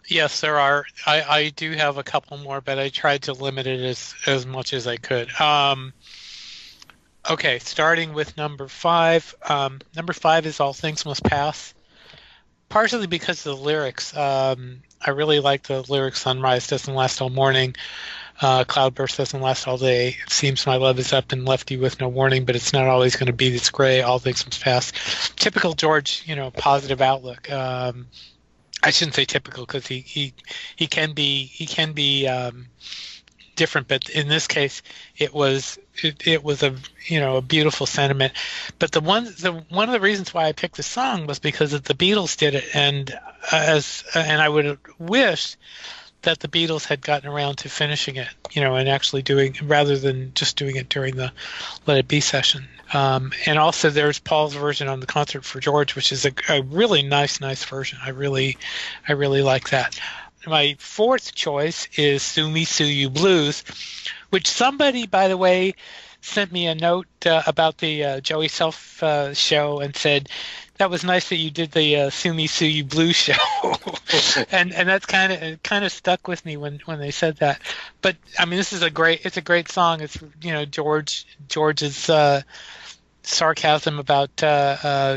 Yes, there are. I do have a couple more, but I tried to limit it as much as I could. Okay, starting with number 5. Number 5 is All Things Must Pass. Partially because of the lyrics. I really like the lyrics. Sunrise doesn't last all morning. Cloudburst doesn't last all day. It seems my love is up and left you with no warning, but it's not always going to be this gray. All things must pass. Typical George, positive outlook. I shouldn't say typical because he can be different, but in this case, it was a beautiful sentiment. But one of the reasons why I picked the song was because the Beatles did it, and I would have wished that the Beatles had gotten around to finishing it, and actually doing, rather than just doing it during the Let It Be session. And also there's Paul's version on the Concert for George, which is a really nice version. I really like that. My fourth choice is Sue Me, Sue You Blues, which somebody, by the way, sent me a note about the Joey Self show and said, that was nice that you did the Sue Me, Sue You Blues show. and that's kind of stuck with me when they said that. But I mean, it's a great song. It's George's sarcasm about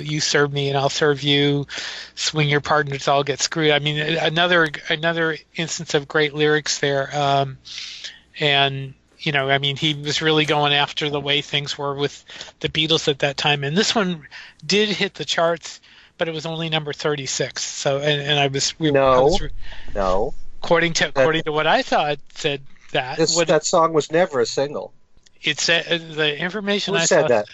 you serve me and I'll serve you, swing your partners, all get screwed. I mean, another instance of great lyrics there. And I mean, he was really going after the way things were with the Beatles at that time. And this one did hit the charts, but it was only number 36. So, and I was according to what I saw, it said that that song was never a single. It said the information Who I said saw. That?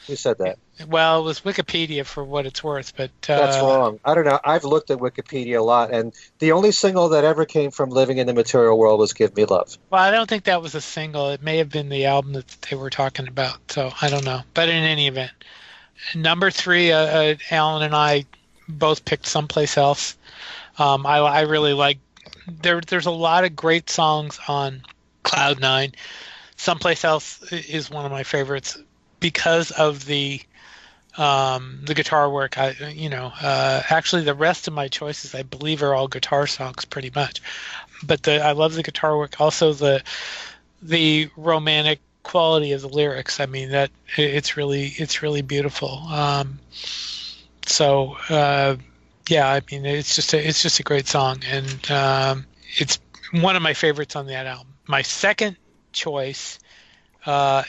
Who said that? Well, it was Wikipedia for what it's worth, but that's wrong. I don't know. I've looked at Wikipedia a lot, and the only single that ever came from Living in the Material World was "Give Me Love." Well, I don't think that was a single. It may have been the album that they were talking about. So I don't know. But in any event, number 3, Alan and I both picked Someplace Else. I really like. There's a lot of great songs on Cloud 9. Someplace Else is one of my favorites because of the guitar work. Actually the rest of my choices I believe are all guitar songs pretty much. But I love the guitar work. Also the romantic quality of the lyrics. I mean, that it's really beautiful. Yeah, I mean, it's just a great song, and it's one of my favorites on that album. My second choice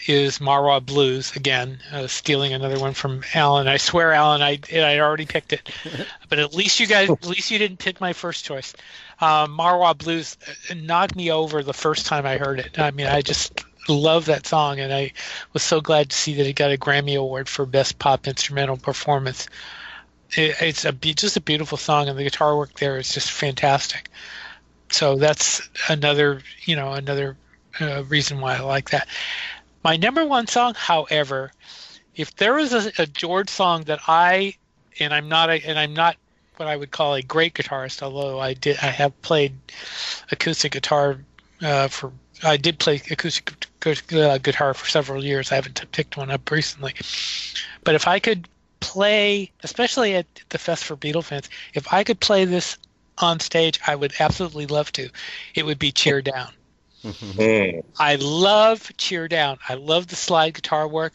is Marwa Blues, again, stealing another one from Alan. I swear, Alan, I already picked it, but at least you didn't pick my first choice. Marwa Blues knocked me over the first time I heard it. I mean, I just love that song, and I was so glad to see that it got a Grammy Award for Best Pop Instrumental Performance. It's just a beautiful song, and the guitar work there is just fantastic. So that's another reason why I like that. My number one song, however, if there was a George song that I'm not what I would call a great guitarist, although I have played acoustic guitar I did play acoustic guitar for several years. I haven't picked one up recently, but if I could play, especially at the Fest for Beatle fans, if I could play this on stage, I would absolutely love to. It would be Cheer Down. I love Cheer Down. I love the slide guitar work.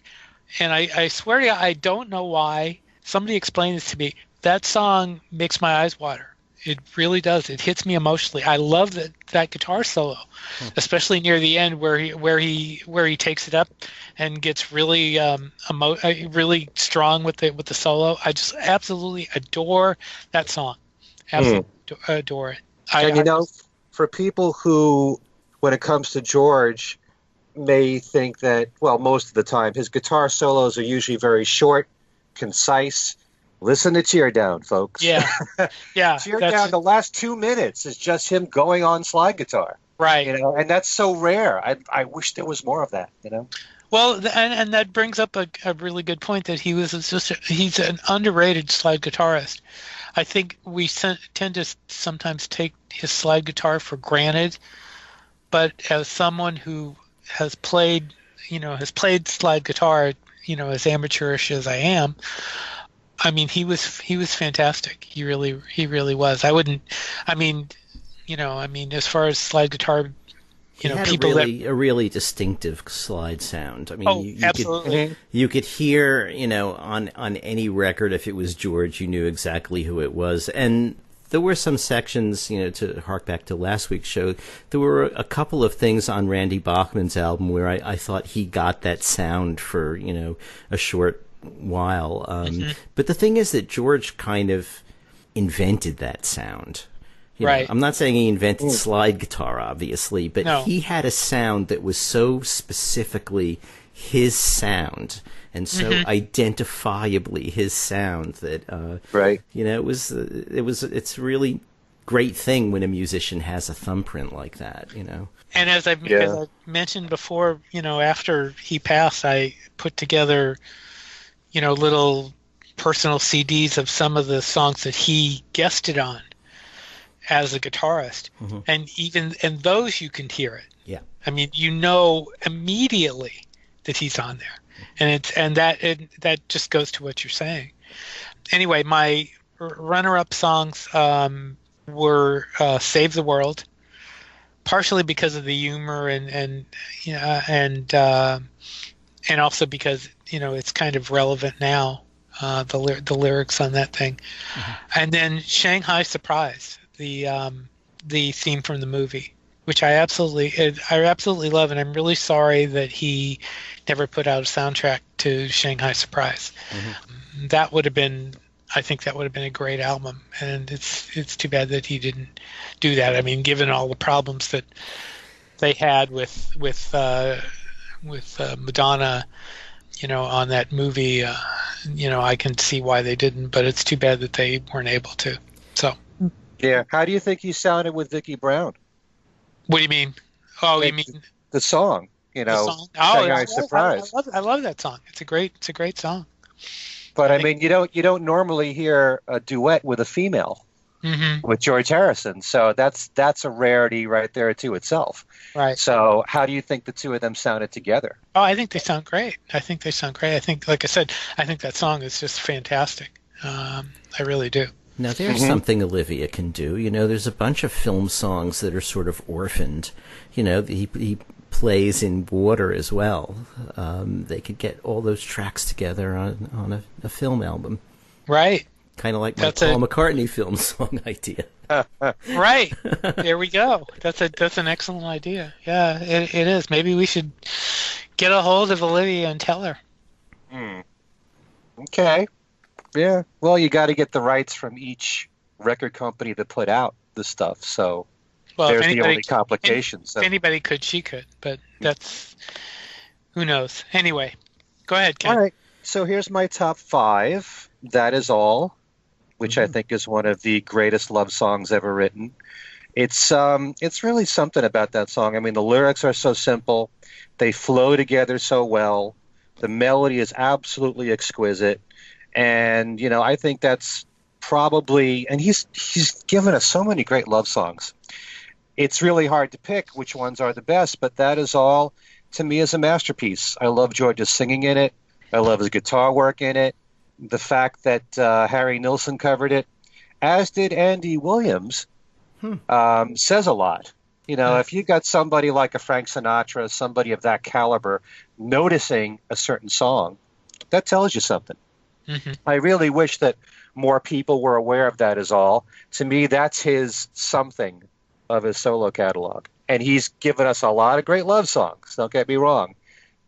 And I swear to you, I don't know why. Somebody explained this to me. That song makes my eyes water. It really does. It hits me emotionally. I love that guitar solo, especially near the end where he takes it up and gets really really strong with the solo. I just absolutely adore that song. Absolutely adore it. And for people who, when it comes to George, may think that, well, most of the time his guitar solos are usually very short, concise. Listen to Cheer Down, folks. Yeah. Cheer Down, the last 2 minutes is just him going on slide guitar. Right. And that's so rare. I wish there was more of that, Well, and that brings up a really good point that he's an underrated slide guitarist. I think we tend to sometimes take his slide guitar for granted, but as someone who has played slide guitar, as amateurish as I am, I mean, he was fantastic. He really was. As far as slide guitar He had people a really distinctive slide sound. I mean, you absolutely. you could hear, on any record, if it was George, you knew exactly who it was. And there were some sections, to hark back to last week's show, there were a couple of things on Randy Bachman's album where I thought he got that sound for, a short while. But the thing is that George kind of invented that sound. Right. I'm not saying he invented slide guitar, obviously, but he had a sound that was so specifically his sound and so identifiably his sound that, it's a really great thing when a musician has a thumbprint like that, And as I mentioned before, after he passed, I put together, little personal CDs of some of the songs that he guested on as a guitarist, and those you can hear it. Yeah, I mean, immediately that he's on there, and that just goes to what you're saying. Anyway, my runner-up songs were "Save the World," partially because of the humor and also because it's kind of relevant now, the lyrics on that thing, and then "Shanghai Surprise." The theme from the movie, which I absolutely love, and I'm really sorry that he never put out a soundtrack to Shanghai Surprise. That would have been, I think, a great album, and it's too bad that he didn't do that. I mean, given all the problems that they had with Madonna, on that movie, I can see why they didn't, but it's too bad that they weren't able to. So. Yeah. How do you think he sounded with Vicki Brown? What do you mean? Oh, you mean the song? the song? Shanghai Surprise. I love that song. It's a great song. But I mean, you don't normally hear a duet with a female with George Harrison, so that's a rarity right there to itself. Right. So how do you think the two of them sounded together? Oh, I think they sound great. I think, like I said, I think that song is just fantastic. I really do. Now, there's something Olivia can do. There's a bunch of film songs that are sort of orphaned. He plays in water as well. They could get all those tracks together on a film album. Right. Kind of like my Paul McCartney film song idea. Right. There we go. That's an excellent idea. Yeah, it is. Maybe we should get a hold of Olivia and tell her. Okay. Yeah. Well, you got to get the rights from each record company that put out the stuff. So there's the only complication. If anybody could, she could. But that's, who knows. Anyway, go ahead, Ken. All right. So here's my top 5. That Is All, which I think is one of the greatest love songs ever written. It's really something about that song. I mean, the lyrics are so simple. They flow together so well. The melody is absolutely exquisite. And, I think that's probably, and he's given us so many great love songs. It's really hard to pick which ones are the best, but That Is All, to me, is a masterpiece. I love George's singing in it. I love his guitar work in it. The fact that Harry Nilsson covered it, as did Andy Williams, says a lot. If you got somebody like a Frank Sinatra, somebody of that caliber, noticing a certain song, that tells you something. I really wish that more people were aware of That Is All. To me, that's his something of his solo catalog. And he's given us a lot of great love songs. Don't get me wrong.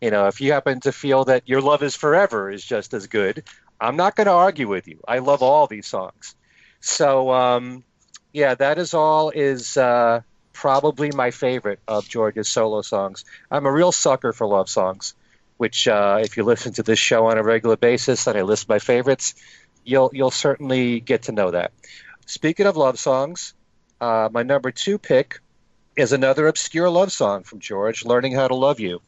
If you happen to feel that Your Love Is Forever is just as good, I'm not going to argue with you. I love all these songs. So, That Is All is probably my favorite of George's solo songs. I'm a real sucker for love songs, which if you listen to this show on a regular basis and I list my favorites, you'll certainly get to know that. Speaking of love songs, my number 2 pick is another obscure love song from George, Learning How to Love You,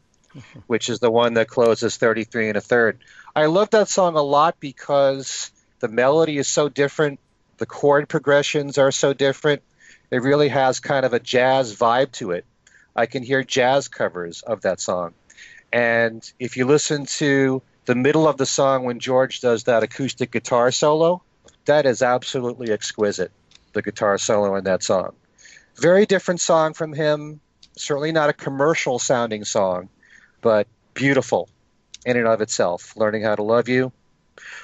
which is the one that closes 33 1/3. I love that song a lot because the melody is so different. The chord progressions are so different. It really has kind of a jazz vibe to it. I can hear jazz covers of that song. And if you listen to the middle of the song when George does that acoustic guitar solo, that is absolutely exquisite, the guitar solo in that song. Very different song from him. Certainly not a commercial sounding song, but beautiful in and of itself. Learning How to Love You.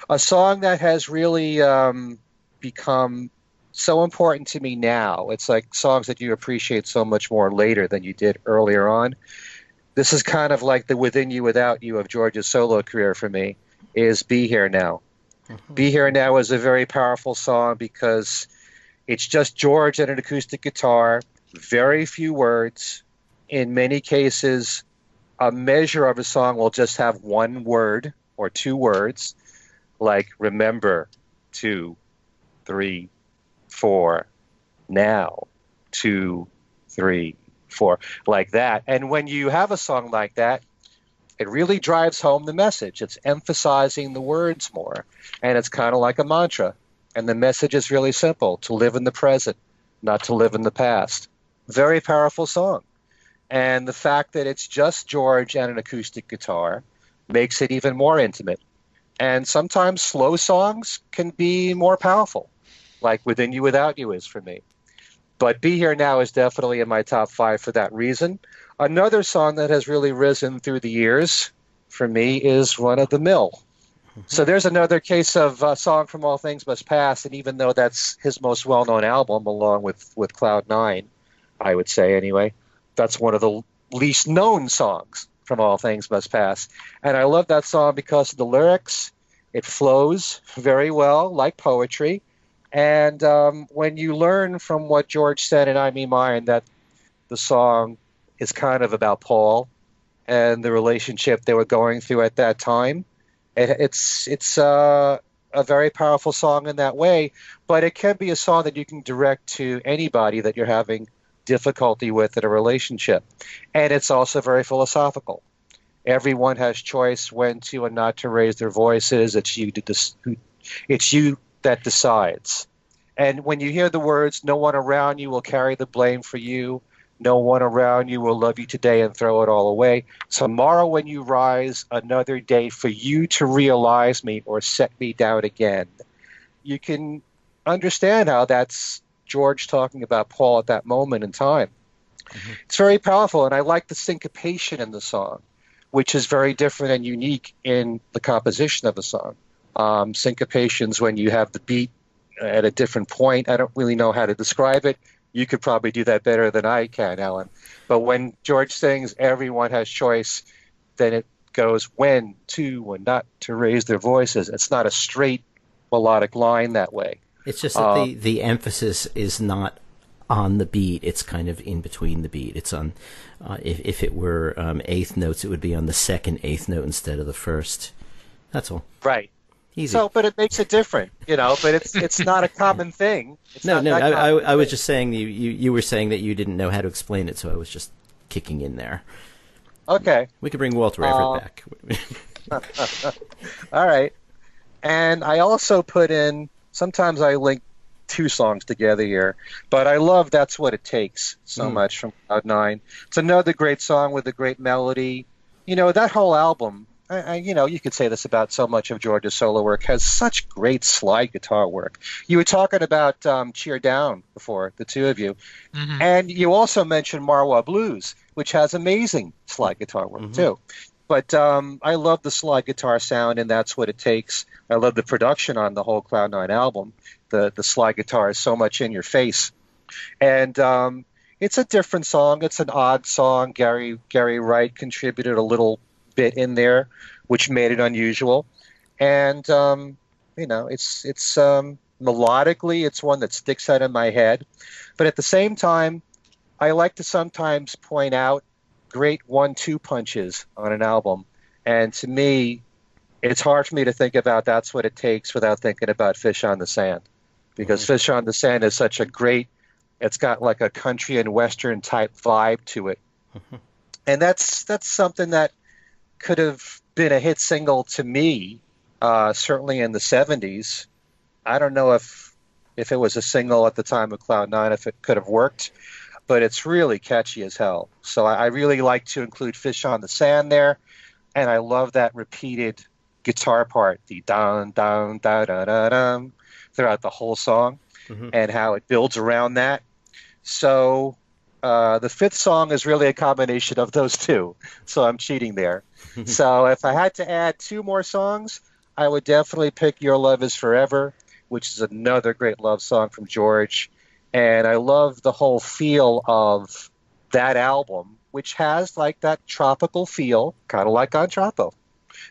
A song that has really become so important to me now. It's like songs that you appreciate so much more later than you did earlier on. This is kind of like the Within You, Without You of George's solo career for me, is Be Here Now. Be Here Now is a very powerful song because it's just George and an acoustic guitar, very few words. In many cases, a measure of a song will just have one word or two words, like remember, 2, 3, 4, now, 2, 3, 4, like that. And when you have a song like that, it really drives home the message. It's emphasizing the words more, and it's kind of like a mantra. And the message is really simple: to live in the present, not to live in the past. Very powerful song. And the fact that it's just George and an acoustic guitar makes it even more intimate. And sometimes slow songs can be more powerful, like Within You, Without You is for me. But Be Here Now is definitely in my top 5 for that reason. Another song that has really risen through the years for me is Run of the Mill. So there's another case of a song from All Things Must Pass, and even though that's his most well-known album, along with Cloud 9, I would say anyway, that's one of the least known songs from All Things Must Pass. And I love that song because of the lyrics. It flows very well, like poetry. And when you learn from what George said in I Me Mine, that the song is kind of about Paul and the relationship they were going through at that time, it's a very powerful song in that way. But it can be a song that you can direct to anybody that you're having difficulty with in a relationship. And it's also very philosophical. Everyone has choice when to and not to raise their voices. It's you that decides. And when you hear the words, no one around you will carry the blame for you, no one around you will love you today and throw it all away. Tomorrow when you rise, another day for you to realize me or set me down again. You can understand how that's George talking about Paul at that moment in time. Mm-hmm. It's very powerful, and I like the syncopation in the song, which is very different and unique in the composition of the song. Syncopations when you have the beat at a different point. I don't really know how to describe it. You could probably do that better than I can, Alan. But when George sings, everyone has choice, then it goes when to and not to raise their voices. It's not a straight melodic line that way. It's just that the emphasis is not on the beat. It's kind of in between the beat. It's on, if it were eighth notes, it would be on the second eighth note instead of the first. That's all. Right. Easy. So, but it makes it different, but it's not a common thing. I was just saying you were saying that you didn't know how to explain it, so I was just kicking in there. Okay. We could bring Walter Everett back. All right. And I also put in, sometimes I link two songs together here, but I love That's What It Takes so much from Cloud 9. It's another great song with a great melody. That whole album, you could say this about so much of George's solo work, has such great slide guitar work. You were talking about Cheer Down before, the two of you, and you also mentioned Marwa Blues, which has amazing slide guitar work too. But I love the slide guitar sound, and That's What It Takes. I love the production on the whole Cloud 9 album. The slide guitar is so much in your face. And it's a different song. It's an odd song. Gary Wright contributed a little bit in there, which made it unusual. And, it's melodically, it's one that sticks out in my head. But at the same time, I like to sometimes point out great 1-2 punches on an album. And to me, it's hard for me to think about That's What It Takes without thinking about Fish on the Sand. Because Fish on the Sand is such a great, it's got like a country and western type vibe to it. And that's something that could have been a hit single to me, certainly in the 70s. I don't know if it was a single at the time of Cloud 9, if it could have worked, but it's really catchy as hell. So I really like to include Fish on the Sand there, and I love that repeated guitar part, the down, down, da, da, da, dum, throughout the whole song, and how it builds around that. So The fifth song is really a combination of those two, so I'm cheating there. So if I had to add two more songs, I would definitely pick Your Love Is Forever, which is another great love song from George. And I love the whole feel of that album, which has like that tropical feel, kind of like on Tropo.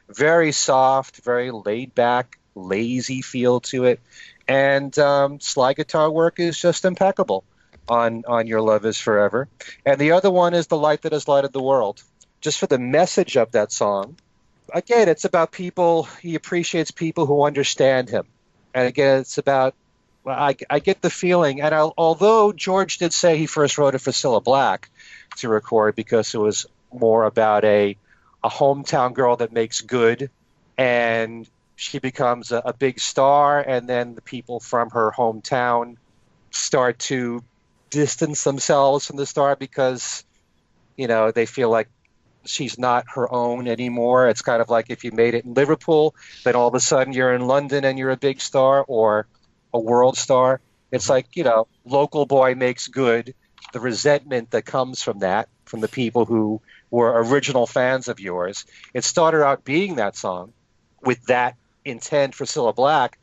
Very soft, very laid back, lazy feel to it. And slide guitar work is just impeccable on Your Love Is Forever. And the other one is The Light That Has Lighted the World. Just for the message of that song. Again, it's about people, he appreciates people who understand him. And again, it's about, I get the feeling, and although George did say he first wrote it for Cilla Black to record because it was more about a hometown girl that makes good, and she becomes a big star, and then the people from her hometown start to distance themselves from the star because, they feel like she's not her own anymore. It's kind of like if you made it in Liverpool, then all of a sudden you're in London and you're a big star or a world star. It's like, local boy makes good. The resentment that comes from that, from the people who were original fans of yours. It started out being that song with that intent for Cilla Black,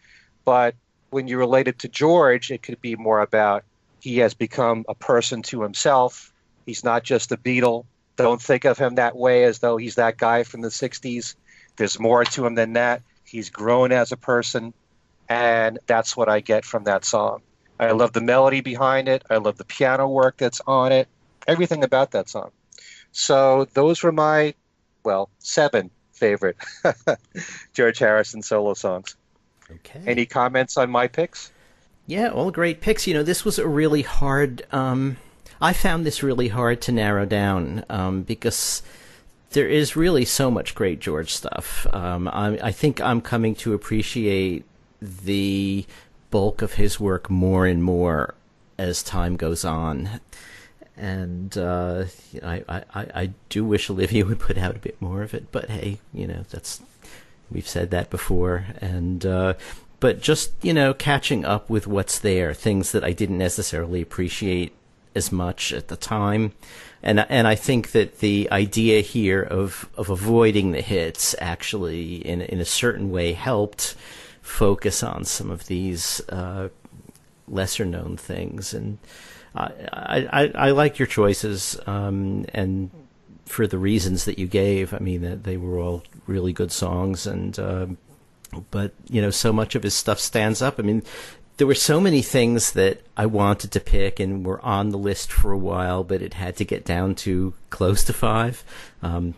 but when you relate it to George, it could be more about he has become a person to himself. He's not just a Beatle. Don't think of him that way as though he's that guy from the 60s. There's more to him than that. He's grown as a person, and that's what I get from that song. I love the melody behind it. I love the piano work that's on it. Everything about that song. So those were my, 7 favorite George Harrison solo songs. Okay. Any comments on my picks? Yeah, all great picks. This was a really hard... I found this really hard to narrow down because there is really so much great George stuff. I think I'm coming to appreciate the bulk of his work more and more as time goes on. And I do wish Olivia would put out a bit more of it, but hey, we've said that before. And but just catching up with what's there, things that I didn't necessarily appreciate as much at the time, and I think that the idea here of avoiding the hits actually in a certain way helped focus on some of these lesser known things. And I like your choices, and for the reasons that you gave. I mean, that they were all really good songs, and but so much of his stuff stands up. I mean, there were so many things that I wanted to pick and were on the list for a while, but it had to get down to close to 5.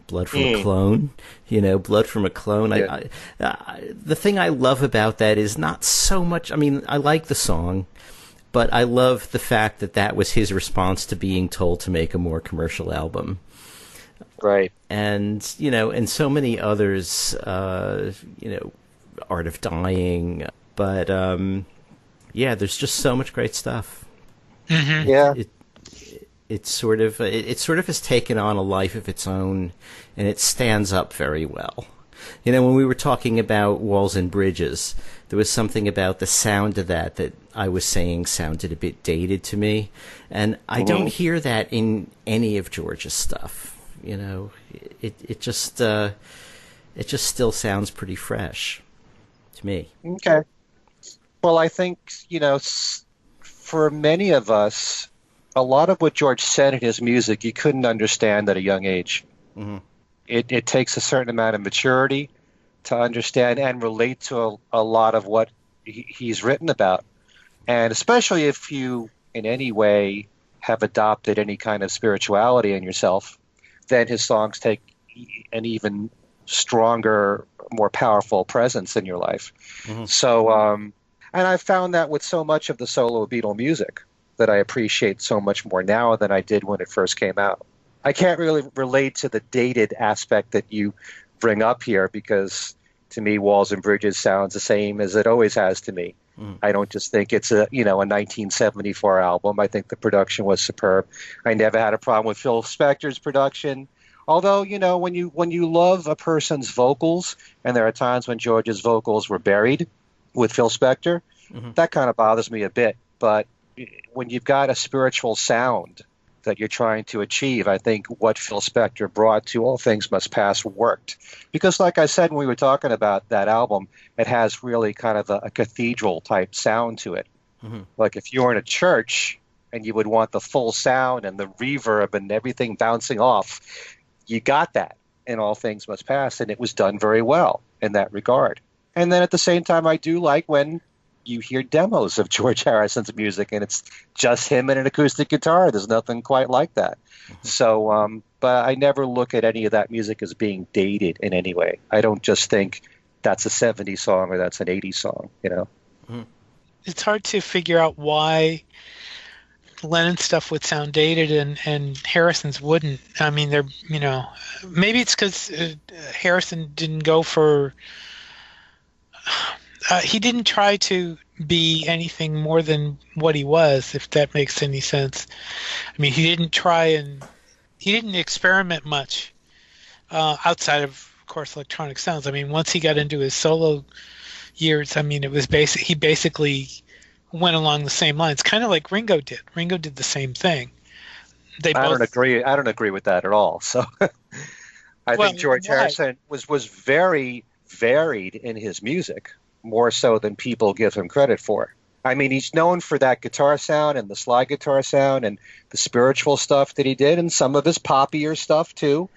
Blood from a Clone, Blood from a Clone. Yeah. The thing I love about that is not so much, I mean, I like the song, but I love the fact that was his response to being told to make a more commercial album. Right. And, and so many others, Art of Dying, but, yeah, there's just so much great stuff. Mm-hmm. Yeah, it sort of has taken on a life of its own, and it stands up very well. When we were talking about Walls and Bridges, there was something about the sound of that I was saying sounded a bit dated to me, and I don't hear that in any of George's stuff. It just still sounds pretty fresh to me. Okay. Well, I think, for many of us, a lot of what George said in his music, you couldn't understand at a young age. Mm-hmm. It takes a certain amount of maturity to understand and relate to a lot of what he's written about. And especially if you, in any way, have adopted any kind of spirituality in yourself, then his songs take an even stronger, more powerful presence in your life. Mm-hmm. So, and I've found that with so much of the solo Beatle music that I appreciate so much more now than I did when it first came out. I can't really relate to the dated aspect that you bring up here because, to me, Walls and Bridges sounds the same as it always has to me. I don't just think it's a 1974 album. I think the production was superb. I never had a problem with Phil Spector's production. Although, when you love a person's vocals, and there are times when George's vocals were buried with Phil Spector, that kind of bothers me a bit. But when you've got a spiritual sound that you're trying to achieve. I think what Phil Spector brought to All Things Must Pass worked. Because like I said, when we were talking about that album, it has really kind of a cathedral type sound to it. Mm-hmm. Like if you were in a church and you would want the full sound and the reverb and everything bouncing off, you got that in All Things Must Pass, and it was done very well in that regard. And then at the same time, I do like when you hear demos of George Harrison's music and it's just him and an acoustic guitar. There's nothing quite like that. Mm-hmm. So, but I never look at any of that music as being dated in any way. I don't just think that's a 70s song or that's an 80s song, you know? Mm-hmm. It's hard to figure out why Lennon's stuff would sound dated and Harrison's wouldn't. I mean, they're, you know, maybe it's because Harrison didn't go for... he didn't try to be anything more than what he was, if that makes any sense. I mean, he didn't experiment much outside of course, electronic sounds. I mean, once he got into his solo years, I mean, it was he basically went along the same lines, kind of like Ringo did. Ringo did the same thing. I don't agree with that at all. So I think George Harrison was very varied in his music, more so than people give him credit for. I mean, he's known for that guitar sound and the slide guitar sound and the spiritual stuff that he did and some of his poppier stuff too.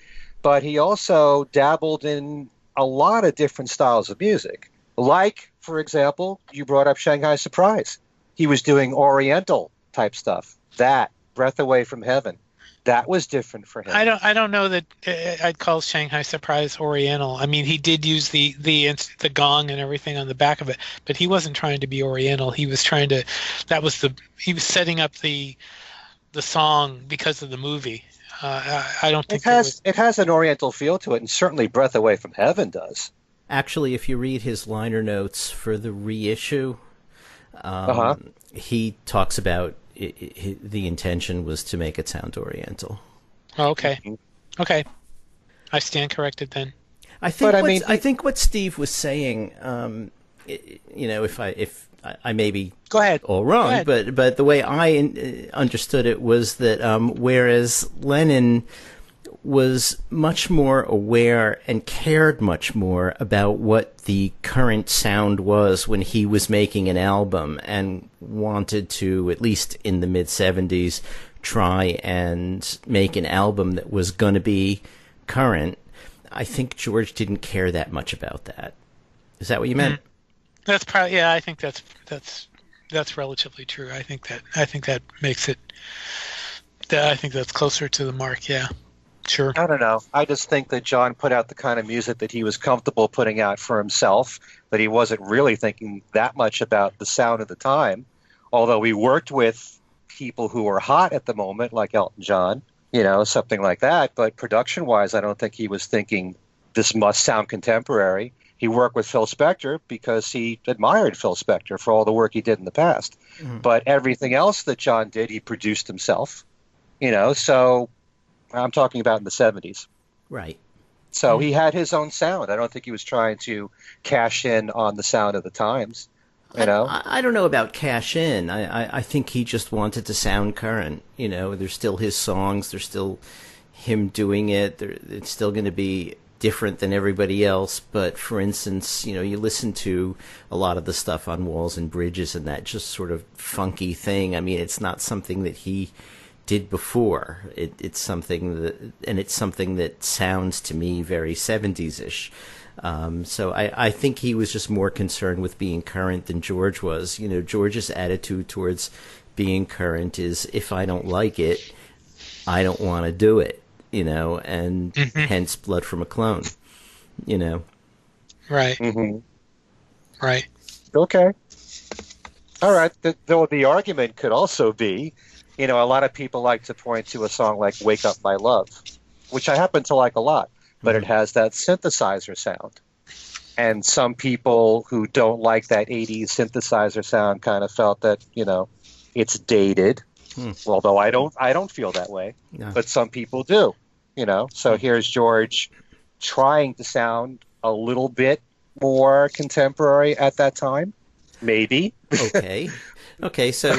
But he also dabbled in a lot of different styles of music. Like, for example, you brought up Shanghai Surprise. He was doing Oriental type stuff. That, Breath Away from Heaven, that was different for him. I don't know that I'd call Shanghai Surprise Oriental. I mean, he did use the gong and everything on the back of it, but he wasn't trying to be Oriental. He was trying to. He was setting up the song because of the movie. I don't think it has an Oriental feel to it, and certainly Breath Away from Heaven does. Actually, if you read his liner notes for the reissue, he talks about the intention was to make it sound Oriental. Oh, okay. Okay. I stand corrected then. I think what Steve was saying, if I may be Go ahead. all wrong, but the way I understood it was that whereas Lennon was much more aware and cared much more about what the current sound was when he was making an album and wanted to, at least in the mid-70s, try and make an album that was going to be current. I think George didn't care that much about that. Is that what you meant? That's probably, yeah, I think that's relatively true. I think that makes it, I think that's closer to the mark, yeah. Sure. I don't know. I just think that John put out the kind of music that he was comfortable putting out for himself, that he wasn't really thinking that much about the sound of the time, although he worked with people who were hot at the moment, like Elton John, something like that. But production-wise, I don't think he was thinking this must sound contemporary. He worked with Phil Spector because he admired Phil Spector for all the work he did in the past. Mm-hmm. But everything else that John did, he produced himself, so... I'm talking about in the 70s. Right. So he had his own sound. I don't think he was trying to cash in on the sound of the times. I don't know about cash in. I think he just wanted to sound current. There's still his songs. There's still him doing it. It's still going to be different than everybody else. But for instance, you listen to a lot of the stuff on Walls and Bridges and that just sort of funky thing. I mean, it's not something that he did before. It's something that sounds to me very 70s-ish. So I think he was just more concerned with being current than George was. George's attitude towards being current is, if I don't like it, I don't want to do it, and hence Blood from a Clone, Right. Mm-hmm. Right. Okay. All right. Though the argument could also be, a lot of people like to point to a song like Wake Up My Love, which I happen to like a lot, but it has that synthesizer sound. And some people who don't like that 80s synthesizer sound kind of felt that, it's dated, although I don't feel that way, but some people do, So here's George trying to sound a little bit more contemporary at that time, maybe. Okay. So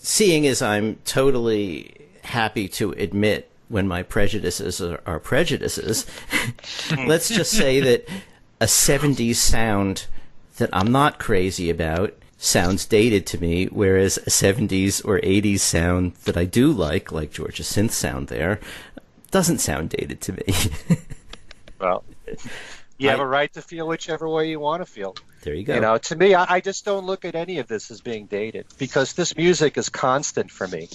seeing as I'm totally happy to admit when my prejudices are prejudices, let's just say that a 70s sound that I'm not crazy about sounds dated to me, whereas a 70s or 80s sound that I do like George's synth sound there, doesn't sound dated to me. Well, you have a right to feel whichever way you want to feel. There you go. You know, to me, I just don't look at any of this as being dated because this music is constant for me.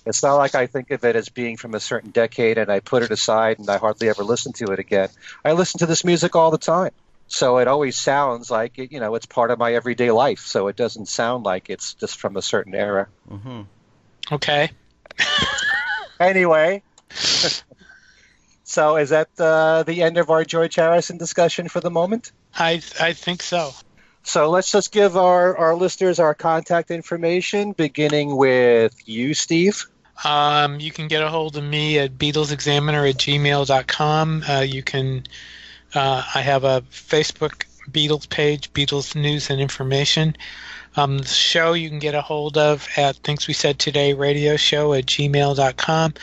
It's not like I think of it as being from a certain decade and I put it aside and I hardly ever listen to it again. I listen to this music all the time. So it always sounds like, you know, it's part of my everyday life. So it doesn't sound like it's just from a certain era. Mm-hmm. Okay. Anyway. So is that the end of our George Harrison discussion for the moment? I think so. So let's just give our listeners our contact information, beginning with you, Steve. You can get a hold of me at BeatlesExaminer@gmail.com. You can. I have a Facebook Beatles page, Beatles News and Information. The show you can get a hold of at Things We Said Today Radio Show at gmail.com.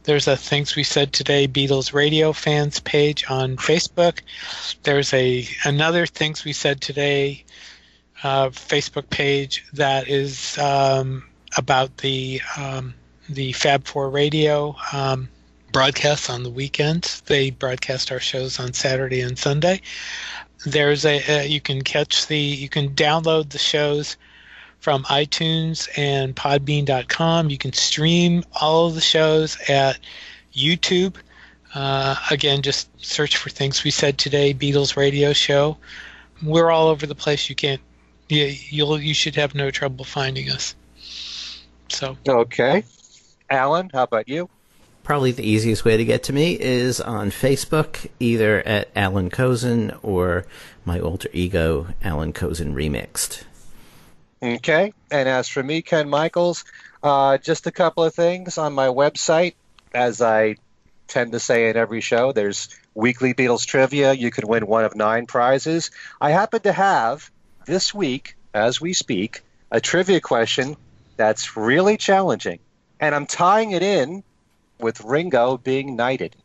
There's a Things We Said Today Beatles Radio Fans page on Facebook. There's another Things We Said Today Facebook page that is about the Fab 4 Radio broadcasts on the weekends. They broadcast our shows on Saturday and Sunday. There's you can download the shows from iTunes and Podbean.com. You can stream all of the shows at YouTube. Again, just search for Things We Said Today Beatles Radio Show. We're all over the place. You should have no trouble finding us. So okay, Alan, how about you? Probably the easiest way to get to me is on Facebook, either at Alan Kozin or my alter ego, Alan Kozin Remixed. Okay, and as for me, Ken Michaels, just a couple of things on my website. As I tend to say in every show, there's weekly Beatles trivia. You can win one of 9 prizes. I happen to have, this week, as we speak, a trivia question that's really challenging. And I'm tying it in with Ringo being knighted.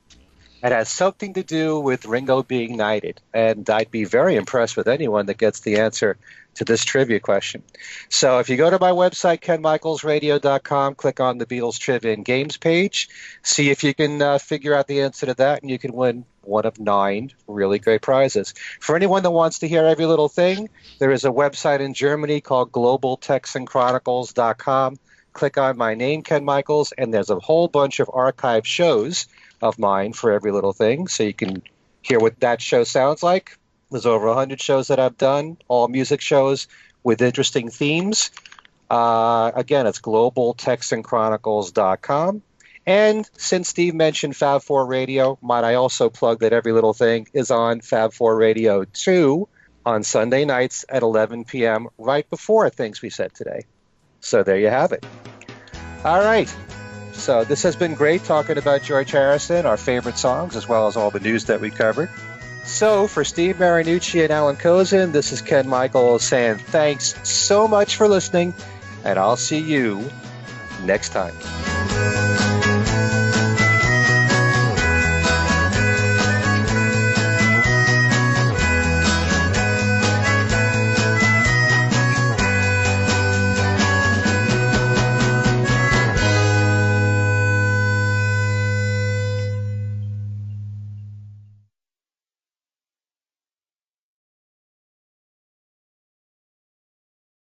It has something to do with Ringo being knighted, and I'd be very impressed with anyone that gets the answer to this trivia question. So if you go to my website, kenmichaelsradio.com, click on the Beatles Trivia and Games page, see if you can figure out the answer to that, and you can win one of 9 really great prizes. For anyone that wants to hear every little thing, there is a website in Germany called globaltextandchronicles.com. Click on my name, Ken Michaels, and there's a whole bunch of archived shows of mine for every little thing, so you can hear what that show sounds like. There's over 100 shows that I've done, all music shows with interesting themes. Again, it's globaltextandchronicles.com. And since Steve mentioned Fab 4 Radio, might I also plug that every little thing is on Fab 4 Radio 2 on Sunday nights at 11 p.m. right before Things We Said Today. So there you have it. All right. So this has been great talking about George Harrison, our favorite songs, as well as all the news that we covered. So for Steve Marinucci and Alan Kozin, this is Ken Michaels saying thanks so much for listening, and I'll see you next time.